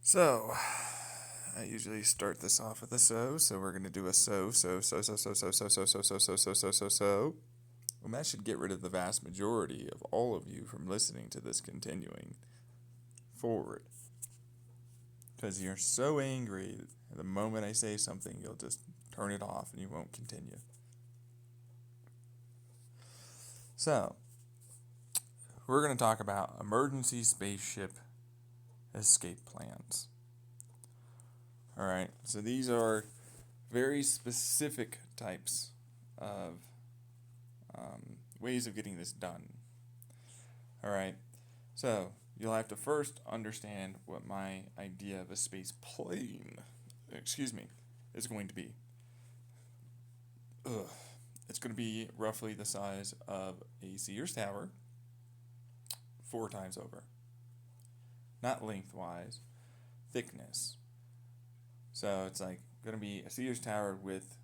So, I usually start this off with a so we're gonna do a so. Well, that should get rid of the vast majority of all of you from listening to this continuing forward. Because you're so angry, the moment I say something, you'll just turn it off and you won't continue. So, we're gonna talk about emergency spaceship escape plans. Alright, so these are very specific types of ways of getting this done. Alright, so you'll have to first understand what my idea of a space plane, is going to be. It's going to be roughly the size of a Sears Tower, 4 times over. Not lengthwise, thickness. So it's like going to be a Sears Tower width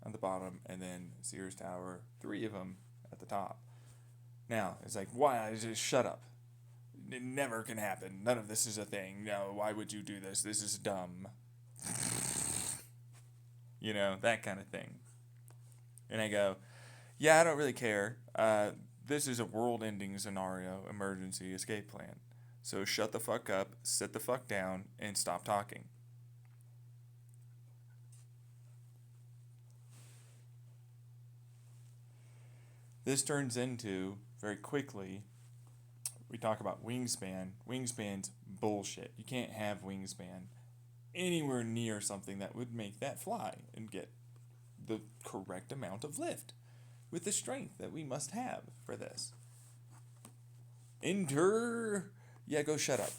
on the bottom, and then Sears Tower, 3 of them at the top. Now, it's like, why? Just shut up. It never can happen. None of this is a thing. No, why would you do this? This is dumb. That kind of thing. And I go, yeah, I don't really care. This is a world-ending scenario emergency escape plan. So shut the fuck up, sit the fuck down, and stop talking. This turns into, very quickly, we talk about wingspan. Wingspan's bullshit. You can't have wingspan anywhere near something that would make that fly and get the correct amount of lift with the strength that we must have for this. Enter. Yeah, go shut up.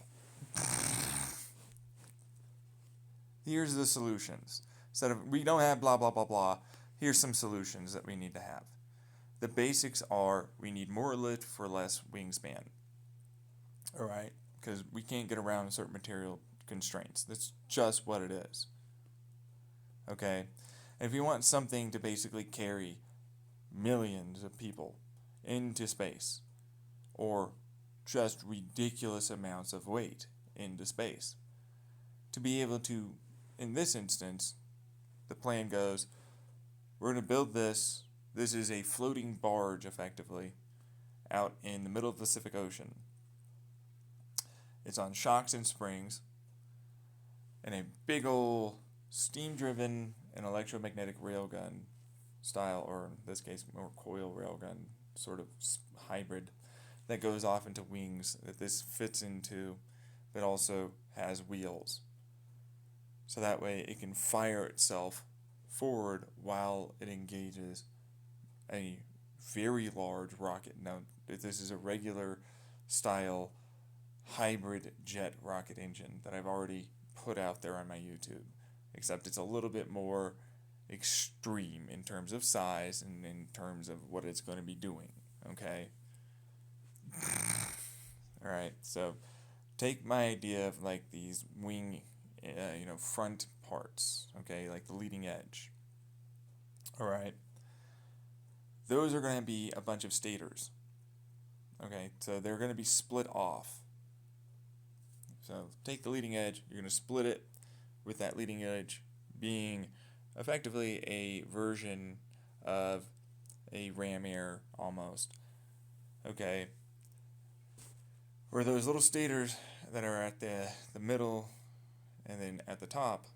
Here's the solutions. Instead of, we don't have blah, blah, blah, blah, here's some solutions that we need to have. The basics are, we need more lift for less wingspan. Alright? Because we can't get around certain material constraints. That's just what it is. Okay? And if you want something to basically carry millions of people into space, or just ridiculous amounts of weight into space, to be able to, in this instance, the plan goes, we're going to build this. This is a floating barge, effectively, out in the middle of the Pacific Ocean. It's on shocks and springs, and a big old steam-driven and electromagnetic railgun style, or in this case, more coil railgun, sort of hybrid, that goes off into wings that this fits into, but also has wheels. So that way it can fire itself forward while it engages a very large rocket. Now, this is a regular style hybrid jet rocket engine that I've already put out there on my YouTube, except it's a little bit more extreme in terms of size and in terms of what it's going to be doing. Okay? Alright, so take my idea of like these wing, front parts, okay, like the leading edge. Alright. Those are going to be a bunch of stators. Okay, so they're going to be split off. So take the leading edge, you're going to split it with that leading edge being effectively a version of a ram air almost. Okay, where those little stators that are at the middle and then at the top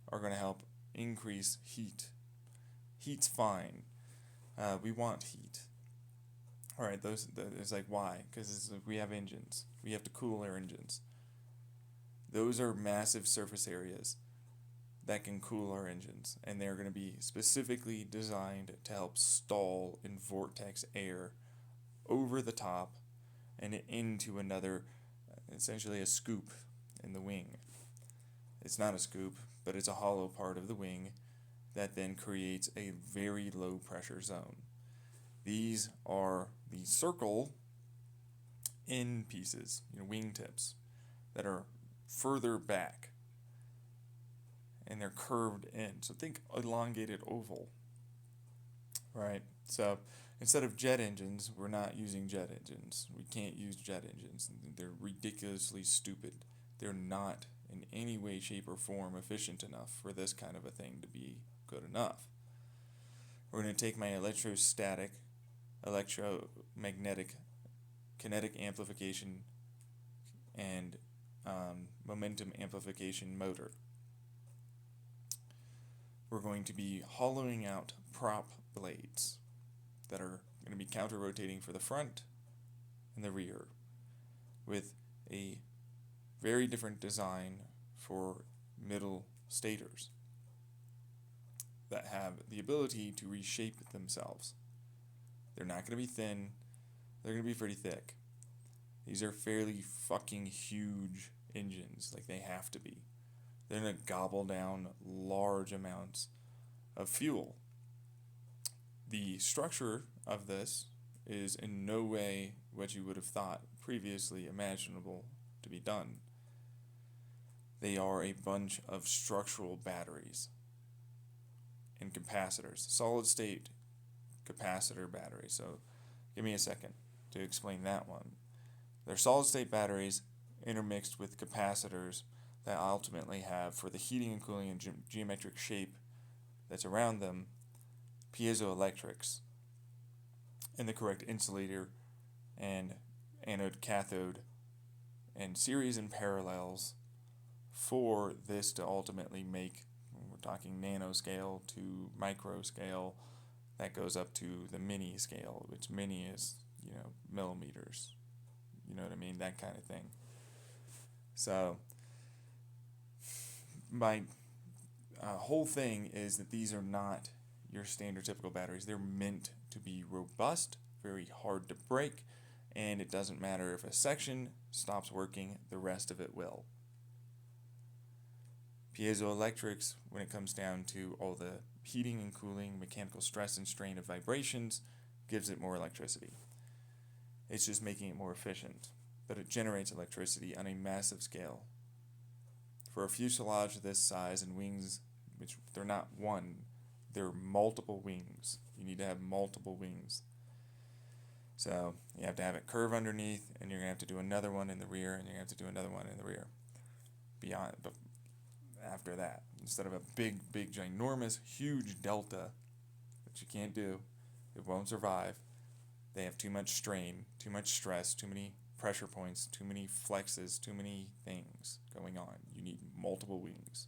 are going to help increase heat. Heat's fine. We want heat. Alright, it's like, why? Because we have engines. We have to cool our engines. Those are massive surface areas that can cool our engines, and they're going to be specifically designed to help stall and vortex air over the top and into another, essentially a scoop in the wing. It's not a scoop, but it's a hollow part of the wing that then creates a very low pressure zone. These are the circle end pieces, wing tips, that are further back, and they're curved in. So think elongated oval, right? So instead of jet engines, we're not using jet engines. We can't use jet engines. They're ridiculously stupid. They're not in any way, shape, or form efficient enough for this kind of a thing to be good enough. We're going to take my electrostatic, electromagnetic, kinetic amplification, and momentum amplification motor. We're going to be hollowing out prop blades that are going to be counter-rotating for the front and the rear, with a very different design for middle stators that have the ability to reshape themselves. They're not going to be thin, they're going to be pretty thick. These are fairly fucking huge engines, like they have to be. They're going to gobble down large amounts of fuel. The structure of this is in no way what you would have thought previously imaginable to be done. They are a bunch of structural batteries and capacitors, solid state capacitor batteries. So give me a second to explain that one. They're solid state batteries intermixed with capacitors that ultimately have, for the heating and cooling and geometric shape that's around them, piezoelectrics and the correct insulator and anode cathode and series and parallels for this to ultimately make, we're talking nanoscale to micro scale, that goes up to the mini scale, which mini is, millimeters, you know what I mean, that kind of thing. So my whole thing is that these are not your standard typical batteries. They're meant to be robust, very hard to break, and it doesn't matter if a section stops working, the rest of it will. Piezoelectrics, when it comes down to all the heating and cooling, mechanical stress and strain of vibrations, gives it more electricity. It's just making it more efficient, but it generates electricity on a massive scale. For a fuselage this size and wings, which they're not one, they're multiple wings. You need to have multiple wings. So you have to have it curve underneath, and you're going to have to do another one in the rear, and you're going to have to do another one in the rear. But after that, instead of a big, ginormous, huge delta that you can't do, it won't survive. They have too much strain, too much stress, too many pressure points, too many flexes, too many things going on. You need multiple wings.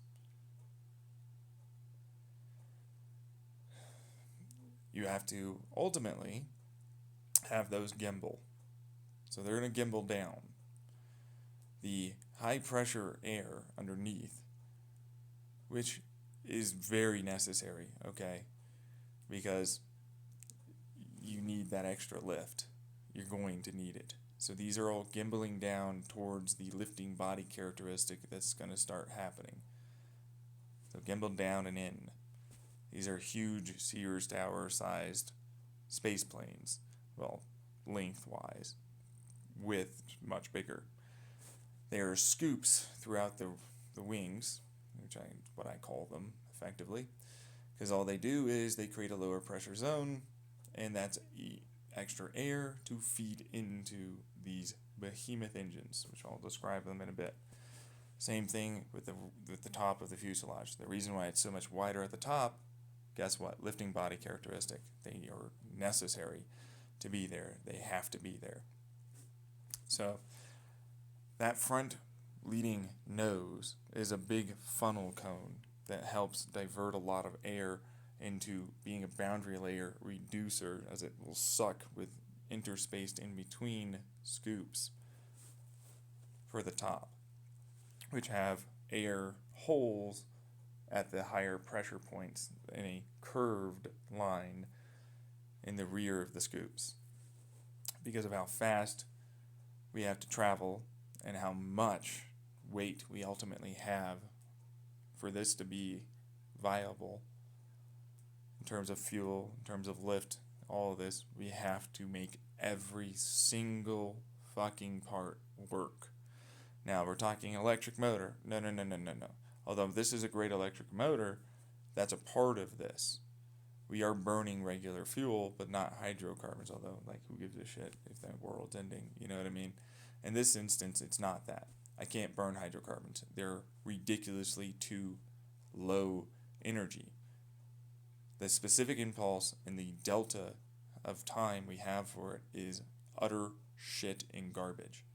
You have to ultimately have those gimbal. So they're going to gimbal down. The high pressure air underneath, which is very necessary, okay? Because you need that extra lift. You're going to need it. So these are all gimbaling down towards the lifting body characteristic that's going to start happening. So gimbal down and in. These are huge Sears Tower sized space planes. Well, lengthwise. Width much bigger. There are scoops throughout the wings, what I call them effectively, because all they do is they create a lower pressure zone, and that's extra air to feed into these behemoth engines, which I'll describe them in a bit. Same thing with the top of the fuselage. The reason why it's so much wider at the top, guess what? Lifting body characteristic. They are necessary to be there. They have to be there. So that front leading nose is a big funnel cone that helps divert a lot of air into being a boundary layer reducer, as it will suck with interspaced in between scoops for the top, which have air holes at the higher pressure points in a curved line in the rear of the scoops. Because of how fast we have to travel and how much weight we ultimately have for this to be viable in terms of fuel, in terms of lift, all of this, we have to make every single fucking part work. Now, we're talking electric motor. No. Although this is a great electric motor, that's a part of this. We are burning regular fuel, but not hydrocarbons, although, who gives a shit if the world's ending? You know what I mean? In this instance, it's not that. I can't burn hydrocarbons. They're ridiculously too low energy. The specific impulse and the delta of time we have for it is utter shit and garbage.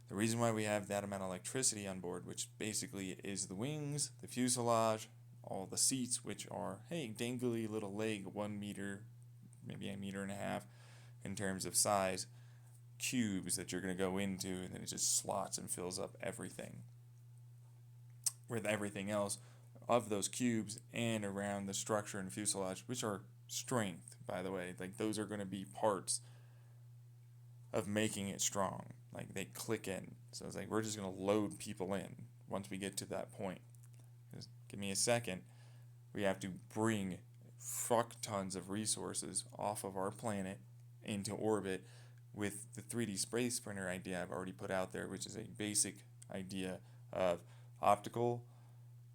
The reason why we have that amount of electricity on board, which basically is the wings, the fuselage, all the seats, which are, hey, dangly little leg, 1 meter, maybe a meter and a half in terms of size, cubes that you're going to go into, and then it just slots and fills up everything. With everything else of those cubes and around the structure and fuselage, which are strength, by the way, like those are going to be parts of making it strong. Like they click in. So it's like we're just going to load people in once we get to that point. Just give me a second. We have to bring fuck tons of resources off of our planet into orbit with the 3D space printer idea I've already put out there, which is a basic idea of optical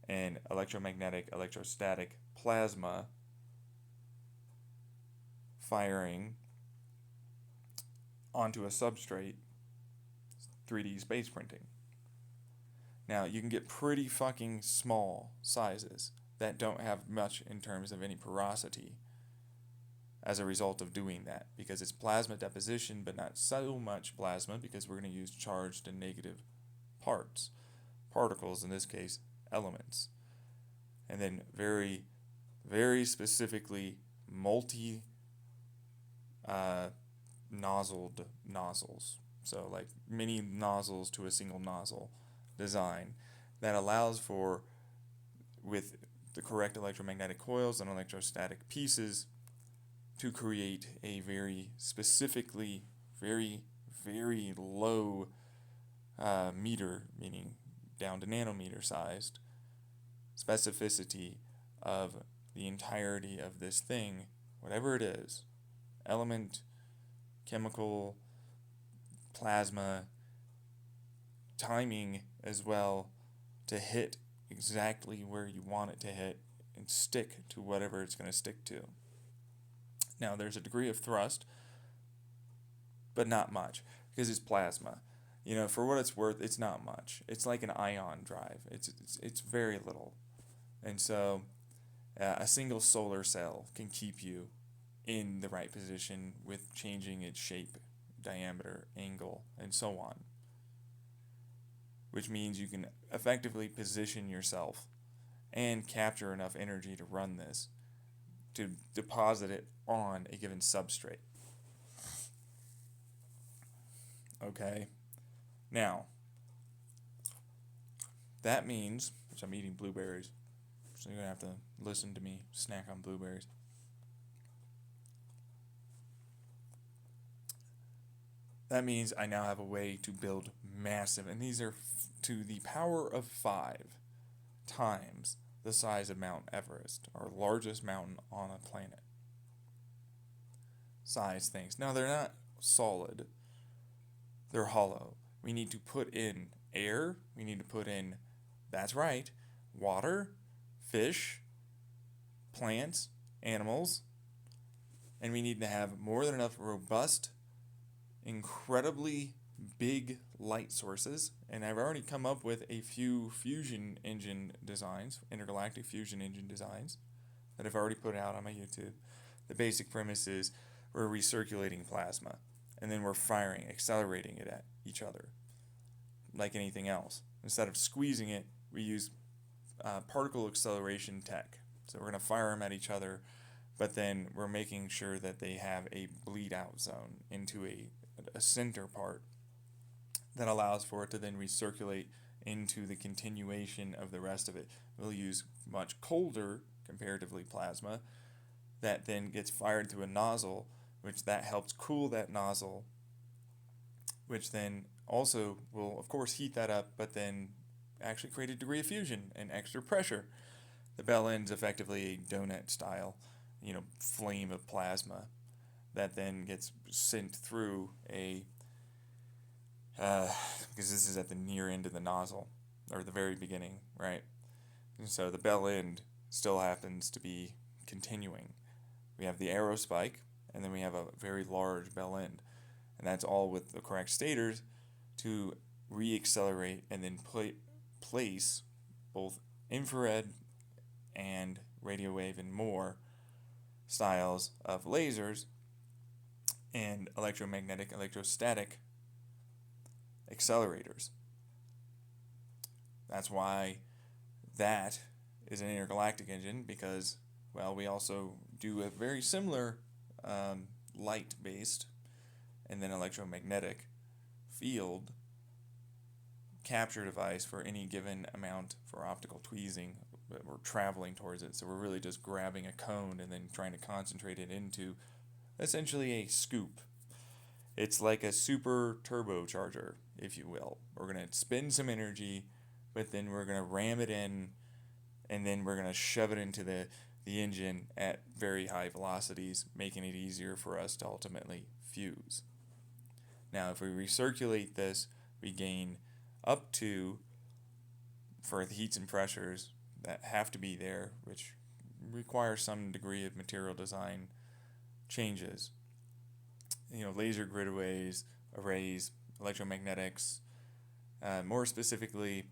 and electromagnetic, electrostatic plasma firing onto a substrate, 3D space printing. Now, you can get pretty fucking small sizes that don't have much in terms of any porosity as a result of doing that, because it's plasma deposition, but not so much plasma, because we're going to use charged and negative particles, in this case, elements. And then very, very specifically nozzled nozzles. So like mini nozzles to a single nozzle design that allows for, with the correct electromagnetic coils and electrostatic pieces, to create a very specifically very, very low meter, meaning down to nanometer sized specificity of the entirety of this thing, whatever it is, element, chemical, plasma, timing as well, to hit exactly where you want it to hit and stick to whatever it's going to stick to. Now, there's a degree of thrust, but not much, because it's plasma. You know, for what it's worth, it's not much. It's like an ion drive. It's very little. And so a single solar cell can keep you in the right position with changing its shape, diameter, angle, and so on. Which means you can effectively position yourself and capture enough energy to run this, to deposit it on a given substrate. Okay? Now, that means, which I'm eating blueberries, so you're going to have to listen to me snack on blueberries. That means I now have a way to build massive, and these are to the power of 5 times the size of Mount Everest, our largest mountain on a planet. Size things. Now, they're not solid. They're hollow. We need to put in air. We need to put in, that's right, water, fish, plants, animals, and we need to have more than enough robust, incredibly big light sources, and I've already come up with a few fusion engine designs, intergalactic fusion engine designs, that I've already put out on my YouTube. The basic premise is we're recirculating plasma, and then we're firing, accelerating it at each other, like anything else. Instead of squeezing it, we use particle acceleration tech. So we're going to fire them at each other, but then we're making sure that they have a bleed out zone into a center part that allows for it to then recirculate into the continuation of the rest of it. We'll use much colder, comparatively, plasma that then gets fired through a nozzle, which that helps cool that nozzle, which then also will, of course, heat that up, but then actually create a degree of fusion and extra pressure. The bell end's effectively a donut style, flame of plasma that then gets sent through because this is at the near end of the nozzle, or the very beginning, right? And so the bell end still happens to be continuing. We have the arrow spike, and then we have a very large bell end. And that's all with the correct stators to re-accelerate, and then place both infrared and radio wave and more styles of lasers and electromagnetic, electrostatic accelerators. That's why that is an intergalactic engine, because, well, we also do a very similar light-based and then electromagnetic field capture device for any given amount for optical tweezing, but we're traveling towards it. So we're really just grabbing a cone and then trying to concentrate it into essentially a scoop. It's like a super turbocharger, if you will. We're going to spend some energy, but then we're going to ram it in, and then we're going to shove it into the engine at very high velocities, making it easier for us to ultimately fuse. Now, if we recirculate this, we gain up to, for the heats and pressures that have to be there, which require some degree of material design changes. Laser grid arrays, electromagnetics. More specifically,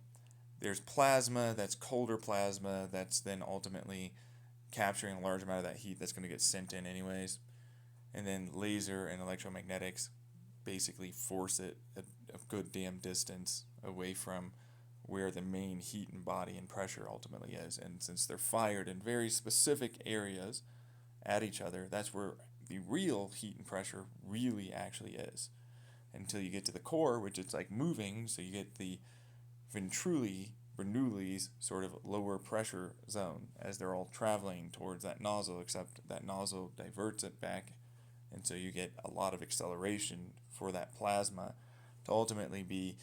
there's plasma, that's colder plasma, that's then ultimately capturing a large amount of that heat that's going to get sent in anyways. And then laser and electromagnetics basically force it a good damn distance away from where the main heat and body and pressure ultimately is. And since they're fired in very specific areas at each other, that's where the real heat and pressure really actually is. Until you get to the core, which it's like moving, so you get the Bernoulli's sort of lower pressure zone as they're all traveling towards that nozzle, except that nozzle diverts it back, and so you get a lot of acceleration for that plasma to ultimately be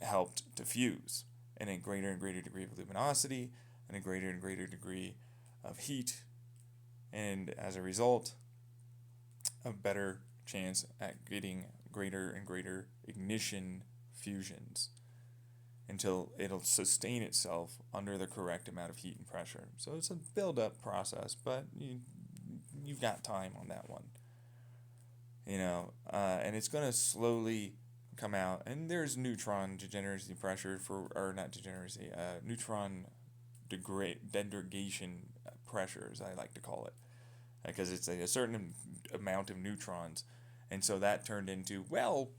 helped to fuse, and a greater and greater degree of luminosity, and a greater and greater degree of heat, and as a result, a better chance at getting greater and greater ignition fusions until it'll sustain itself under the correct amount of heat and pressure. So it's a build-up process, but you've got time on that one. And it's going to slowly come out. And there's neutron degeneracy pressure neutron degradation pressures, I like to call it, because it's a certain amount of neutrons. And so that turned into, well,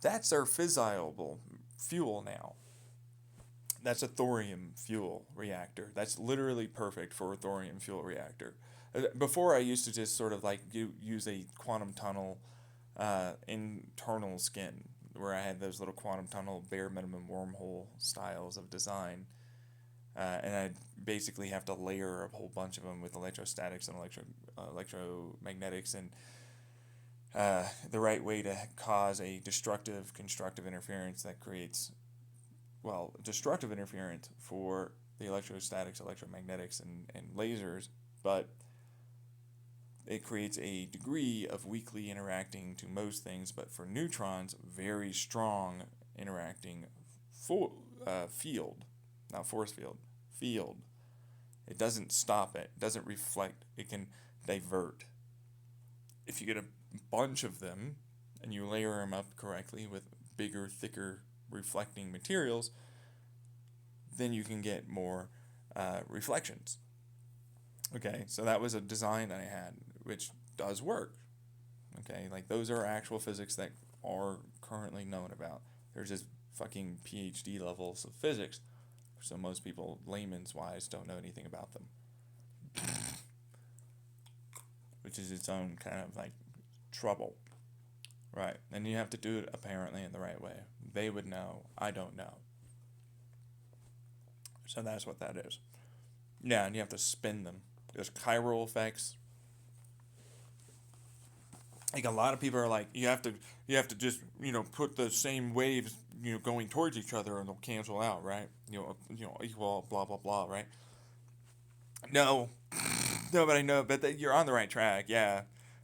that's our fissile fuel now. That's a thorium fuel reactor. That's literally perfect for a thorium fuel reactor. Before, I used to just sort of like use a quantum tunnel internal skin, where I had those little quantum tunnel bare minimum wormhole styles of design. And I'd basically have to layer a whole bunch of them with electrostatics and electromagnetics and the right way to cause a destructive constructive interference that creates, destructive interference for the electrostatics, electromagnetics, and lasers, but it creates a degree of weakly interacting to most things, but for neutrons, very strong interacting field, not force field. It doesn't stop it, doesn't reflect, it can divert. If you get a bunch of them and you layer them up correctly with bigger, thicker reflecting materials, then you can get more reflections. Okay, so that was a design that I had, which does work. Okay, like those are actual physics that are currently known about. There's just fucking PhD levels of physics, so most people, layman's wise, don't know anything about them. Which is its own kind of like trouble. Right, and you have to do it apparently in the right way. They would know, I don't know. So that's what that is. Yeah, and you have to spin them. There's chiral effects. Like a lot of people are like, you have to just put the same waves going towards each other and they'll cancel out, right? Equal blah blah blah, right? No, but I know, but you're on the right track, yeah.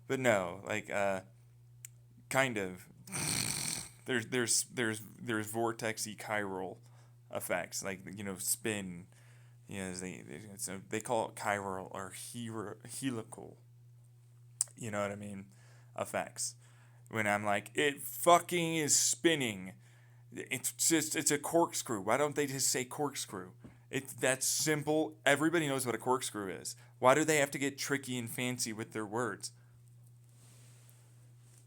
But no, like kind of. There's vortexy chiral effects, like spin. They call it chiral or helical. You know what I mean? Effects. When I'm like, it fucking is spinning. It's a corkscrew. Why don't they just say corkscrew? It's that simple. Everybody knows what a corkscrew is. Why do they have to get tricky and fancy with their words?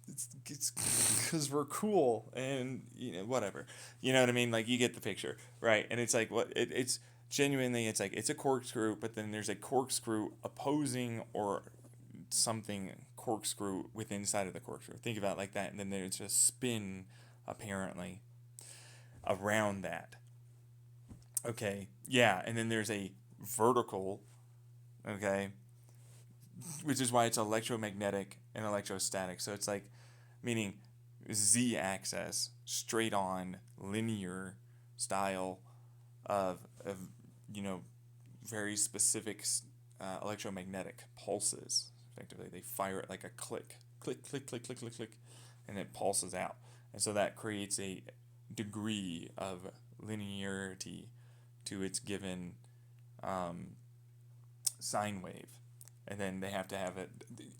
It's because we're cool and whatever. You know what I mean? Like, you get the picture, right? And it's like it's genuinely, it's like it's a corkscrew, but then there's a corkscrew opposing or something corkscrew with inside of the corkscrew. Think about it like that, and then there's a spin apparently around that. Okay, yeah, and then there's a vertical. Okay, which is why it's electromagnetic and electrostatic. So it's like, meaning z-axis, straight on, linear style of you know very specific electromagnetic pulses. Effectively, they fire it like a click, click, click, click, click, click, click, and it pulses out, and so that creates a degree of linearity to its given um, sine wave, and then they have to have it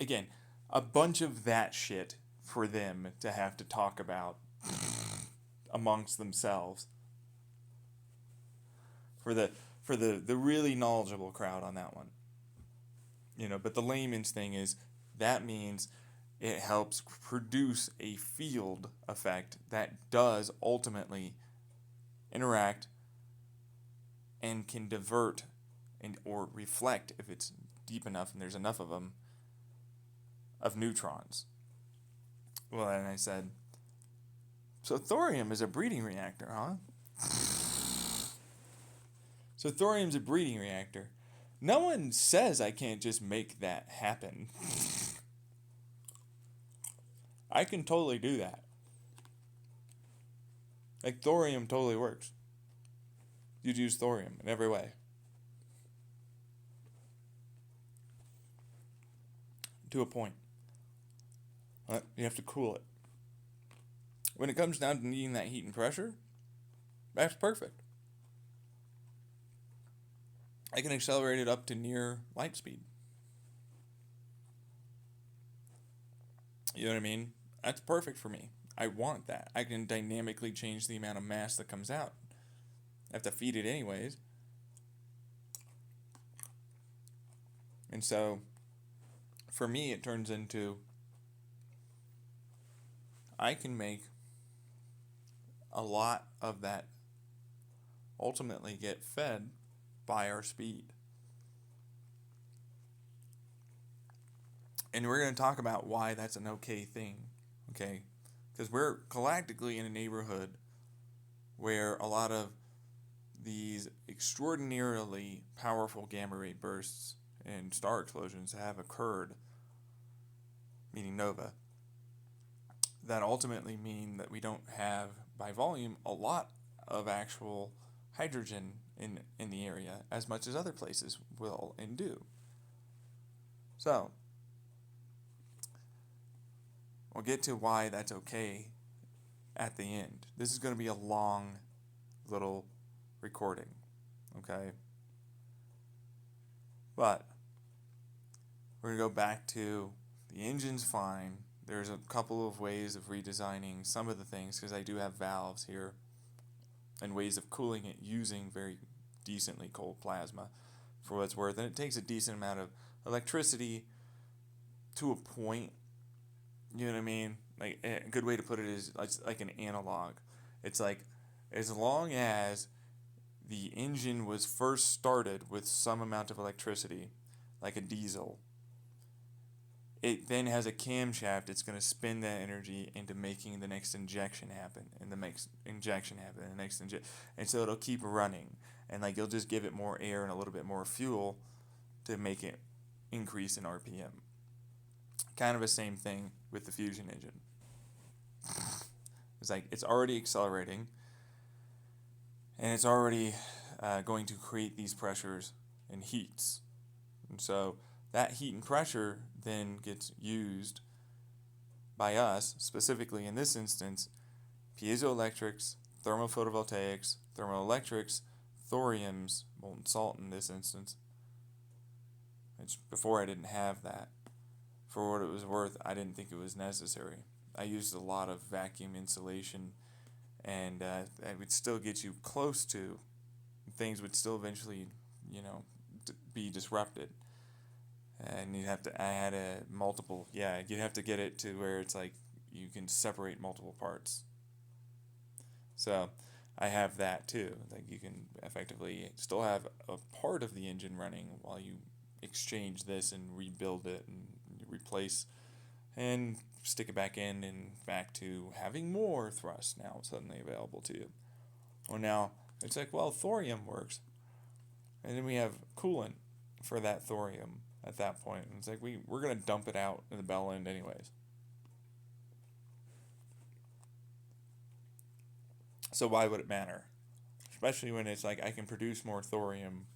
again, a bunch of that shit for them to have to talk about amongst themselves for the really knowledgeable crowd on that one. But the layman's thing is that means it helps produce a field effect that does ultimately interact and can divert and or reflect, if it's deep enough and there's enough of them, of neutrons. Well, and I said, so thorium is a breeding reactor, huh? So thorium's a breeding reactor. No one says I can't just make that happen. I can totally do that. Like, thorium totally works. You'd use thorium in every way. To a point. You have to cool it. When it comes down to needing that heat and pressure, that's perfect. I can accelerate it up to near light speed. You know what I mean? That's perfect for me. I want that. I can dynamically change the amount of mass that comes out. I have to feed it anyways. And so, for me, it turns into I can make a lot of that ultimately get fed by our speed. And we're going to talk about why that's an okay thing, okay? Because we're galactically in a neighborhood where a lot of these extraordinarily powerful gamma ray bursts and star explosions have occurred, meaning nova, that ultimately mean that we don't have, by volume, a lot of actual hydrogen in the area as much as other places will and do. So, we'll get to why that's okay at the end. This is going to be a long little recording, okay? But we're going to go back to the engine's fine. There's a couple of ways of redesigning some of the things, because I do have valves here and ways of cooling it using very decently cold plasma for what it's worth. And it takes a decent amount of electricity to a point. You know what I mean? Like, a good way to put it is like an analog. It's like, as long as the engine was first started with some amount of electricity, like a diesel, it then has a camshaft. It's going to spin that energy into making the next injection happen, and the next injection happen, and the next injection, and so it'll keep running. And like, you'll just give it more air and a little bit more fuel to make it increase in RPM. Kind of the same thing with the fusion engine. It's like, it's already accelerating, and it's already going to create these pressures and heats. And so that heat and pressure then gets used by us, specifically in this instance, piezoelectrics, thermophotovoltaics, thermoelectrics, thoriums, molten salt in this instance. Which before I didn't have that. For what it was worth, I didn't think it was necessary. I used a lot of vacuum insulation and that would still get you close to, things would still eventually, you know, be disrupted. And I had a multiple, yeah, you'd have to get it to where it's like you can separate multiple parts. So I have that too. Like you can effectively still have a part of the engine running while you exchange this and rebuild it and replace and stick it back in and back to having more thrust now suddenly available to you. Well, now it's like, well, thorium works. And then we have coolant for that thorium at that point. And it's like, we're going to dump it out in the bell end anyways. So why would it matter? Especially when it's like I can produce more thorium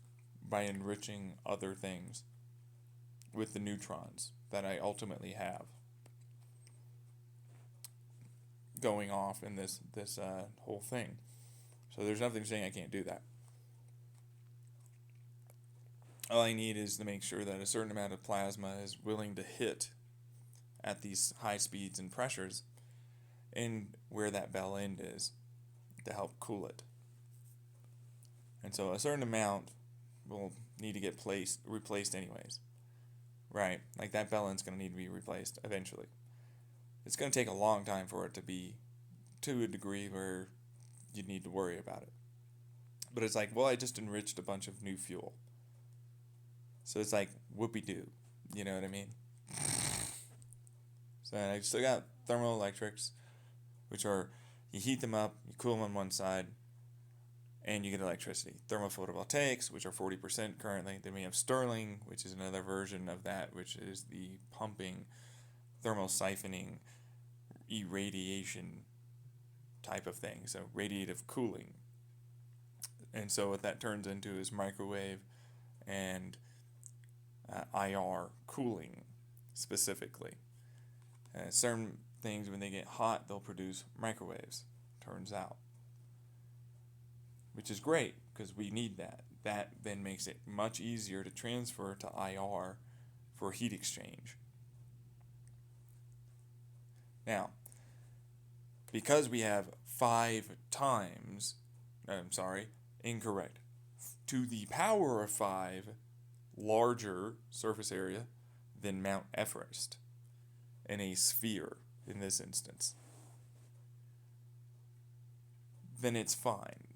by enriching other things with the neutrons that I ultimately have going off in this whole thing. So there's nothing saying I can't do that. All I need is to make sure that a certain amount of plasma is willing to hit at these high speeds and pressures and where that bell end is to help cool it. And so a certain amount will need to get replaced anyways. Right? Like that bell end's going to need to be replaced eventually. It's going to take a long time for it to be to a degree where you'd need to worry about it. But it's like, well, I just enriched a bunch of new fuel. So it's like, whoopee-doo. You know what I mean? So I still got thermoelectrics, which are, you heat them up, you cool them on one side, and you get electricity. Thermophotovoltaics, which are 40% currently. Then we have Stirling, which is another version of that, which is the pumping, thermal siphoning, irradiation type of thing. So radiative cooling. And so what that turns into is microwave and IR cooling specifically. Certain things, when they get hot, they'll produce microwaves, turns out. Which is great, because we need that. That then makes it much easier to transfer to IR for heat exchange. Now, because we have 5 times, incorrect, to the power of 5 larger surface area than Mount Everest in a sphere in this instance, then it's fine.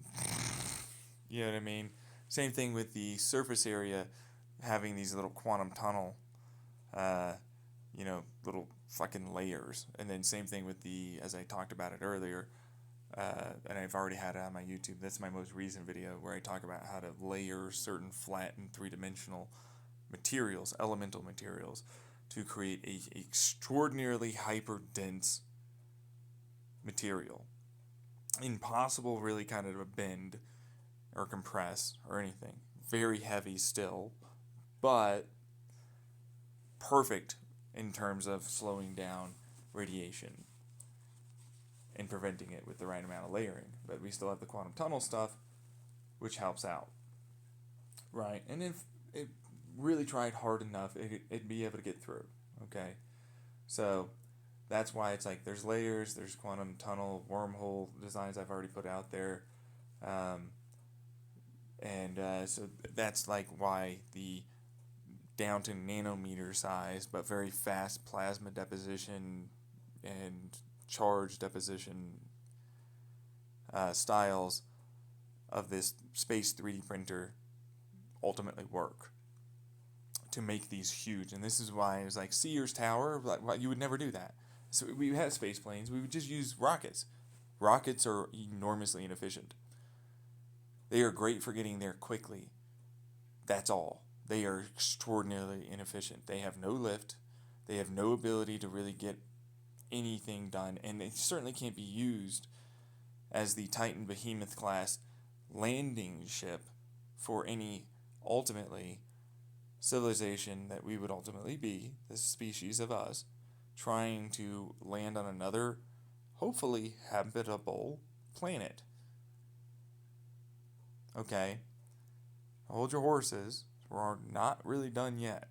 You know what I mean? Same thing with the surface area having these little quantum tunnel, little fucking layers. And then same thing with as I talked about it earlier, and I've already had it on my YouTube. That's my most recent video where I talk about how to layer certain flat and three-dimensional materials, elemental materials, to create a extraordinarily hyper-dense material. Impossible really kind of to bend or compress or anything. Very heavy still, but perfect in terms of slowing down radiation and preventing it with the right amount of layering. But we still have the quantum tunnel stuff, which helps out. Right? And if it really tried hard enough, it'd be able to get through. Okay? So that's why it's like there's layers, there's quantum tunnel, wormhole designs I've already put out there. So that's like why the down to nanometer size, but very fast plasma deposition and charge deposition styles of this space 3D printer ultimately work to make these huge. And this is why it was like Sears Tower, like, you would never do that. So we had space planes, we would just use rockets. Rockets are enormously inefficient. They are great for getting there quickly. That's all. They are extraordinarily inefficient. They have no lift. They have no ability to really get anything done. And they certainly can't be used as the Titan Behemoth class landing ship for any, ultimately, civilization that we would ultimately be, this species of us, trying to land on another, hopefully habitable planet. Okay? Hold your horses. We're not really done yet.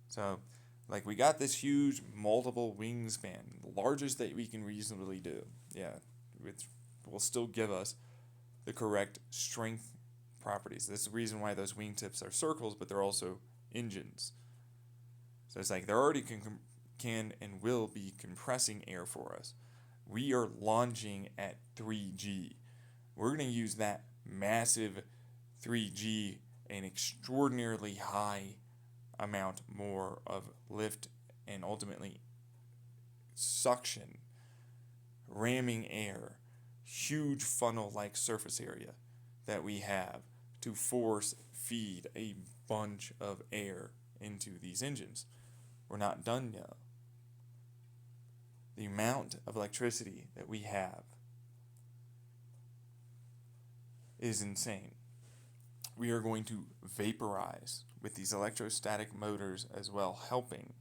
So, like, we got this huge multiple wingspan, the largest that we can reasonably do. Yeah, it's will still give us the correct strength properties. That's the reason why those wingtips are circles, but they're also engines. So it's like they're already can and will be compressing air for us. We are launching at 3G. We're going to use that massive 3G, an extraordinarily high amount more of lift and ultimately suction, ramming air, huge funnel-like surface area that we have to force feed a bunch of air into these engines. We're not done yet. The amount of electricity that we have is insane. We are going to vaporize with these electrostatic motors as well, helping.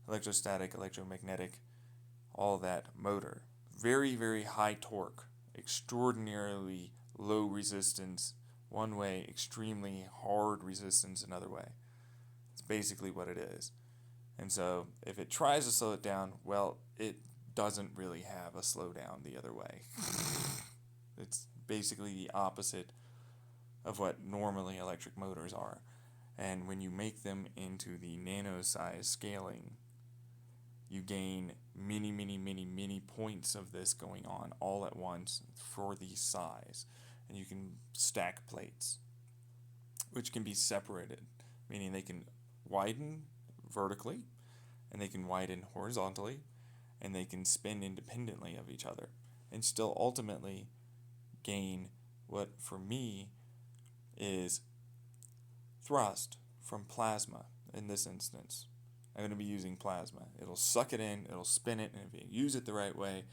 Electrostatic, electromagnetic, all that motor. Very, very high torque, extraordinarily low resistance one way, extremely hard resistance another way. It's basically what it is. And so if it tries to slow it down, well, it doesn't really have a slowdown the other way. It's basically the opposite of what normally electric motors are. And when you make them into the nano size scaling, you gain many points of this going on all at once for the size. And you can stack plates, which can be separated, meaning they can widen vertically, and they can widen horizontally, and they can spin independently of each other, and still ultimately gain what, for me, is thrust from plasma in this instance. I'm going to be using plasma. It'll suck it in, it'll spin it, and if you use it the right way,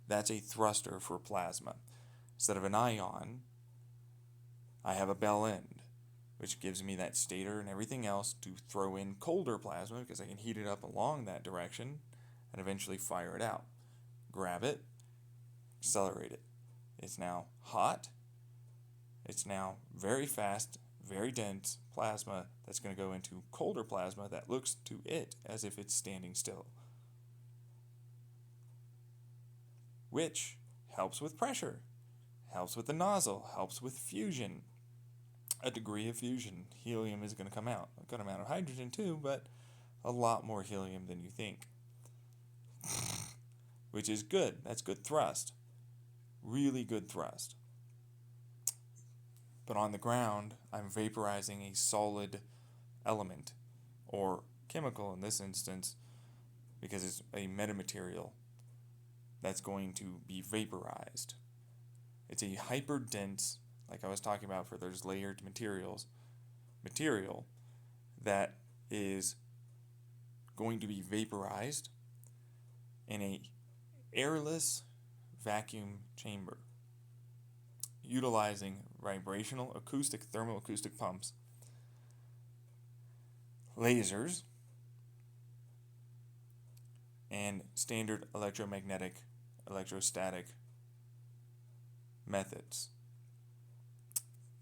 that's a thruster for plasma. Instead of an ion, I have a bell end, which gives me that stator and everything else to throw in colder plasma because I can heat it up along that direction and eventually fire it out. Grab it, accelerate it. It's now hot. It's now very fast, very dense plasma that's going to go into colder plasma that looks to it as if it's standing still, which helps with pressure, helps with the nozzle, helps with fusion. A degree of fusion. Helium is going to come out. A good amount of hydrogen too, but a lot more helium than you think. Which is good. That's good thrust. Really good thrust. But on the ground, I'm vaporizing a solid element, or chemical in this instance, because it's a metamaterial that's going to be vaporized. It's a hyperdense, like I was talking about for those layered material that is going to be vaporized in a airless vacuum chamber, utilizing vibrational acoustic thermoacoustic pumps, lasers, and standard electromagnetic, electrostatic methods.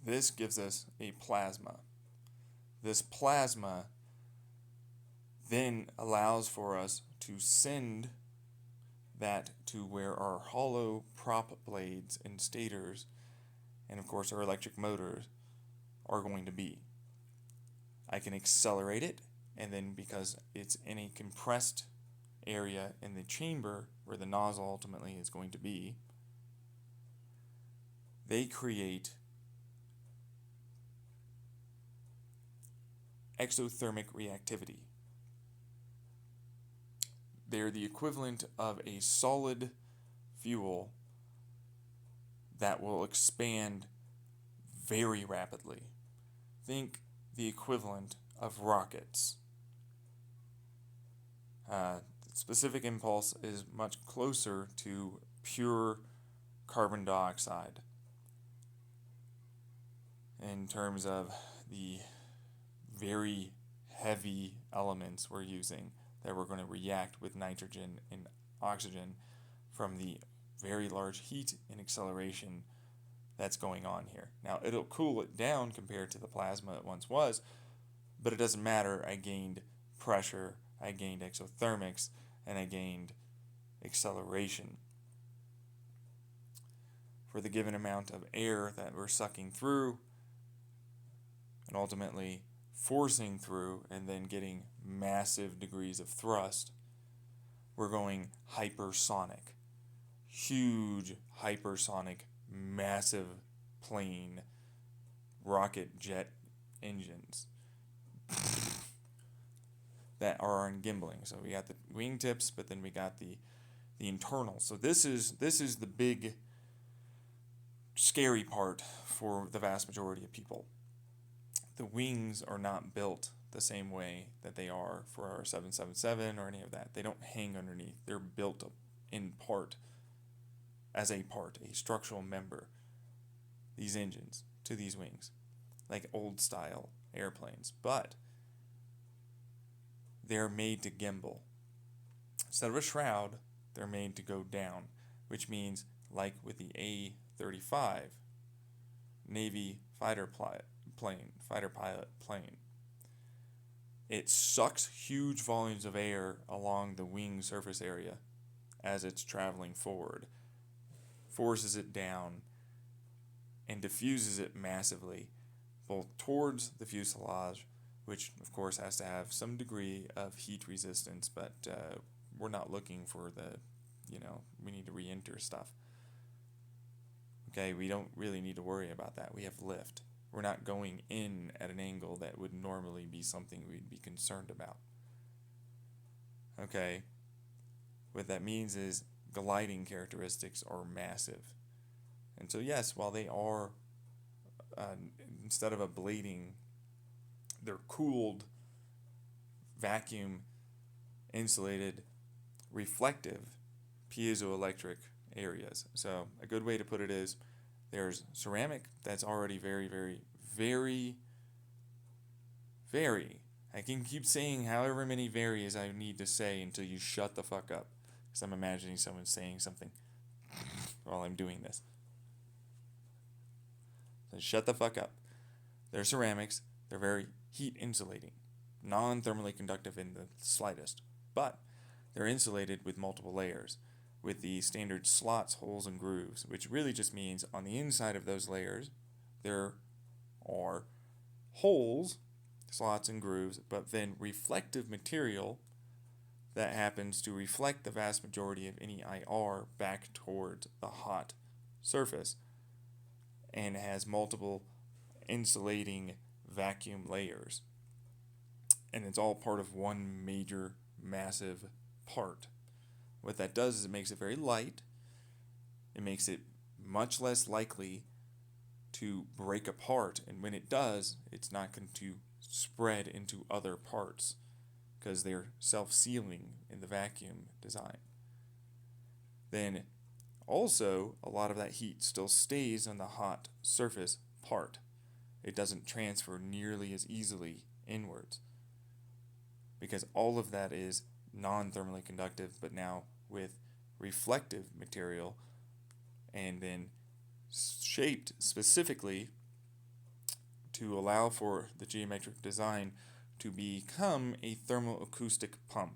This gives us a plasma. This plasma then allows for us to send that to where our hollow prop blades and stators, and of course our electric motors, are going to be. I can accelerate it, and then because it's in a compressed area in the chamber where the nozzle ultimately is going to be, they create exothermic reactivity. They're the equivalent of a solid fuel that will expand very rapidly. Think the equivalent of rockets. Specific impulse is much closer to pure carbon dioxide in terms of the very heavy elements we're using that we're going to react with nitrogen and oxygen from the very large heat and acceleration that's going on here. Now, it'll cool it down compared to the plasma it once was, but it doesn't matter. I gained pressure, I gained exothermics, and I gained acceleration. for the given amount of air that we're sucking through and ultimately forcing through and then getting massive degrees of thrust, we're going hypersonic. Huge hypersonic, massive plane, rocket jet engines that are on gimbaling. So we got the wingtips, but then we got the internal. So this is the big scary part for the vast majority of people. The wings are not built the same way that they are for our 777 or any of that. They don't hang underneath. They're built in part, as a part, a structural member, these engines to these wings, like old style airplanes. But they're made to gimbal. Instead of a shroud, they're made to go down, which means, like with the A-35 Navy fighter pilot plane, it sucks huge volumes of air along the wing surface area as it's traveling forward, forces it down, and diffuses it massively, both towards the fuselage, which of course has to have some degree of heat resistance, but we're not looking for we need to re-enter stuff. Okay, we don't really need to worry about that. We have lift. We're not going in at an angle that would normally be something we'd be concerned about. Okay, what that means is gliding characteristics are massive. And so yes, while they are, instead of ablating, they're cooled, vacuum, insulated, reflective, piezoelectric areas. So a good way to put it is there's ceramic that's already very, very, very, very, I can keep saying however many varies I need to say until you shut the fuck up, because I'm imagining someone saying something while I'm doing this. So shut the fuck up. They're ceramics. They're very heat insulating, non-thermally conductive in the slightest, but they're insulated with multiple layers, with the standard slots, holes, and grooves, which really just means on the inside of those layers there are holes, slots, and grooves, but then reflective material that happens to reflect the vast majority of any IR back towards the hot surface and has multiple insulating vacuum layers. And it's all part of one major, massive part. What that does is it makes it very light. It makes it much less likely to break apart. And when it does, it's not going to spread into other parts because they're self-sealing in the vacuum design. Then also, a lot of that heat still stays on the hot surface part. It doesn't transfer nearly as easily inwards because all of that is non-thermally conductive, but now with reflective material and then shaped specifically to allow for the geometric design to become a thermoacoustic pump,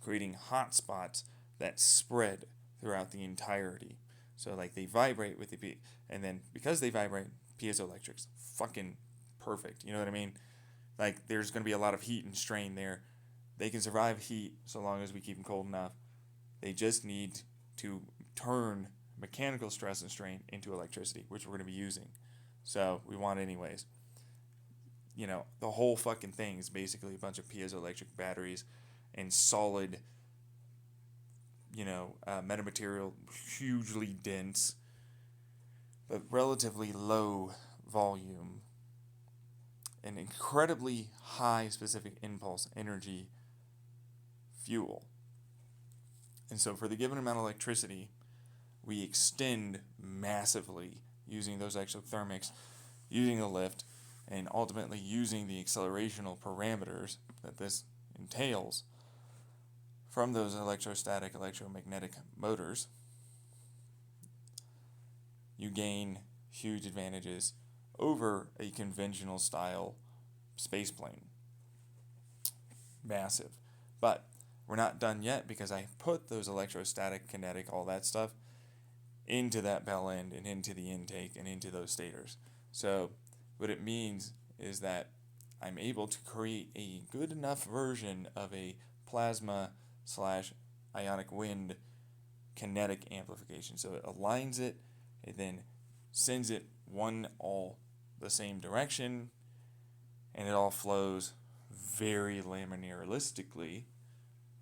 creating hot spots that spread throughout the entirety. So like they vibrate with the and then because they vibrate, piezoelectrics, fucking perfect. You know what I mean? Like there's going to be a lot of heat and strain there. They can survive heat so long as we keep them cold enough. They just need to turn mechanical stress and strain into electricity, which we're going to be using. So we want anyways. The whole fucking thing is basically a bunch of piezoelectric batteries and solid, metamaterial, hugely dense, but relatively low volume, and incredibly high specific impulse energy fuel. And so for the given amount of electricity, we extend massively using those exothermics, using the lift, and ultimately using the accelerational parameters that this entails from those electrostatic, electromagnetic motors. You gain huge advantages over a conventional style space plane. Massive. But we're not done yet because I put those electrostatic, kinetic, all that stuff into that bell end and into the intake and into those stators. So what it means is that I'm able to create a good enough version of a plasma slash ionic wind kinetic amplification. So it aligns it, it then sends it all the same direction, and it all flows very laminaristically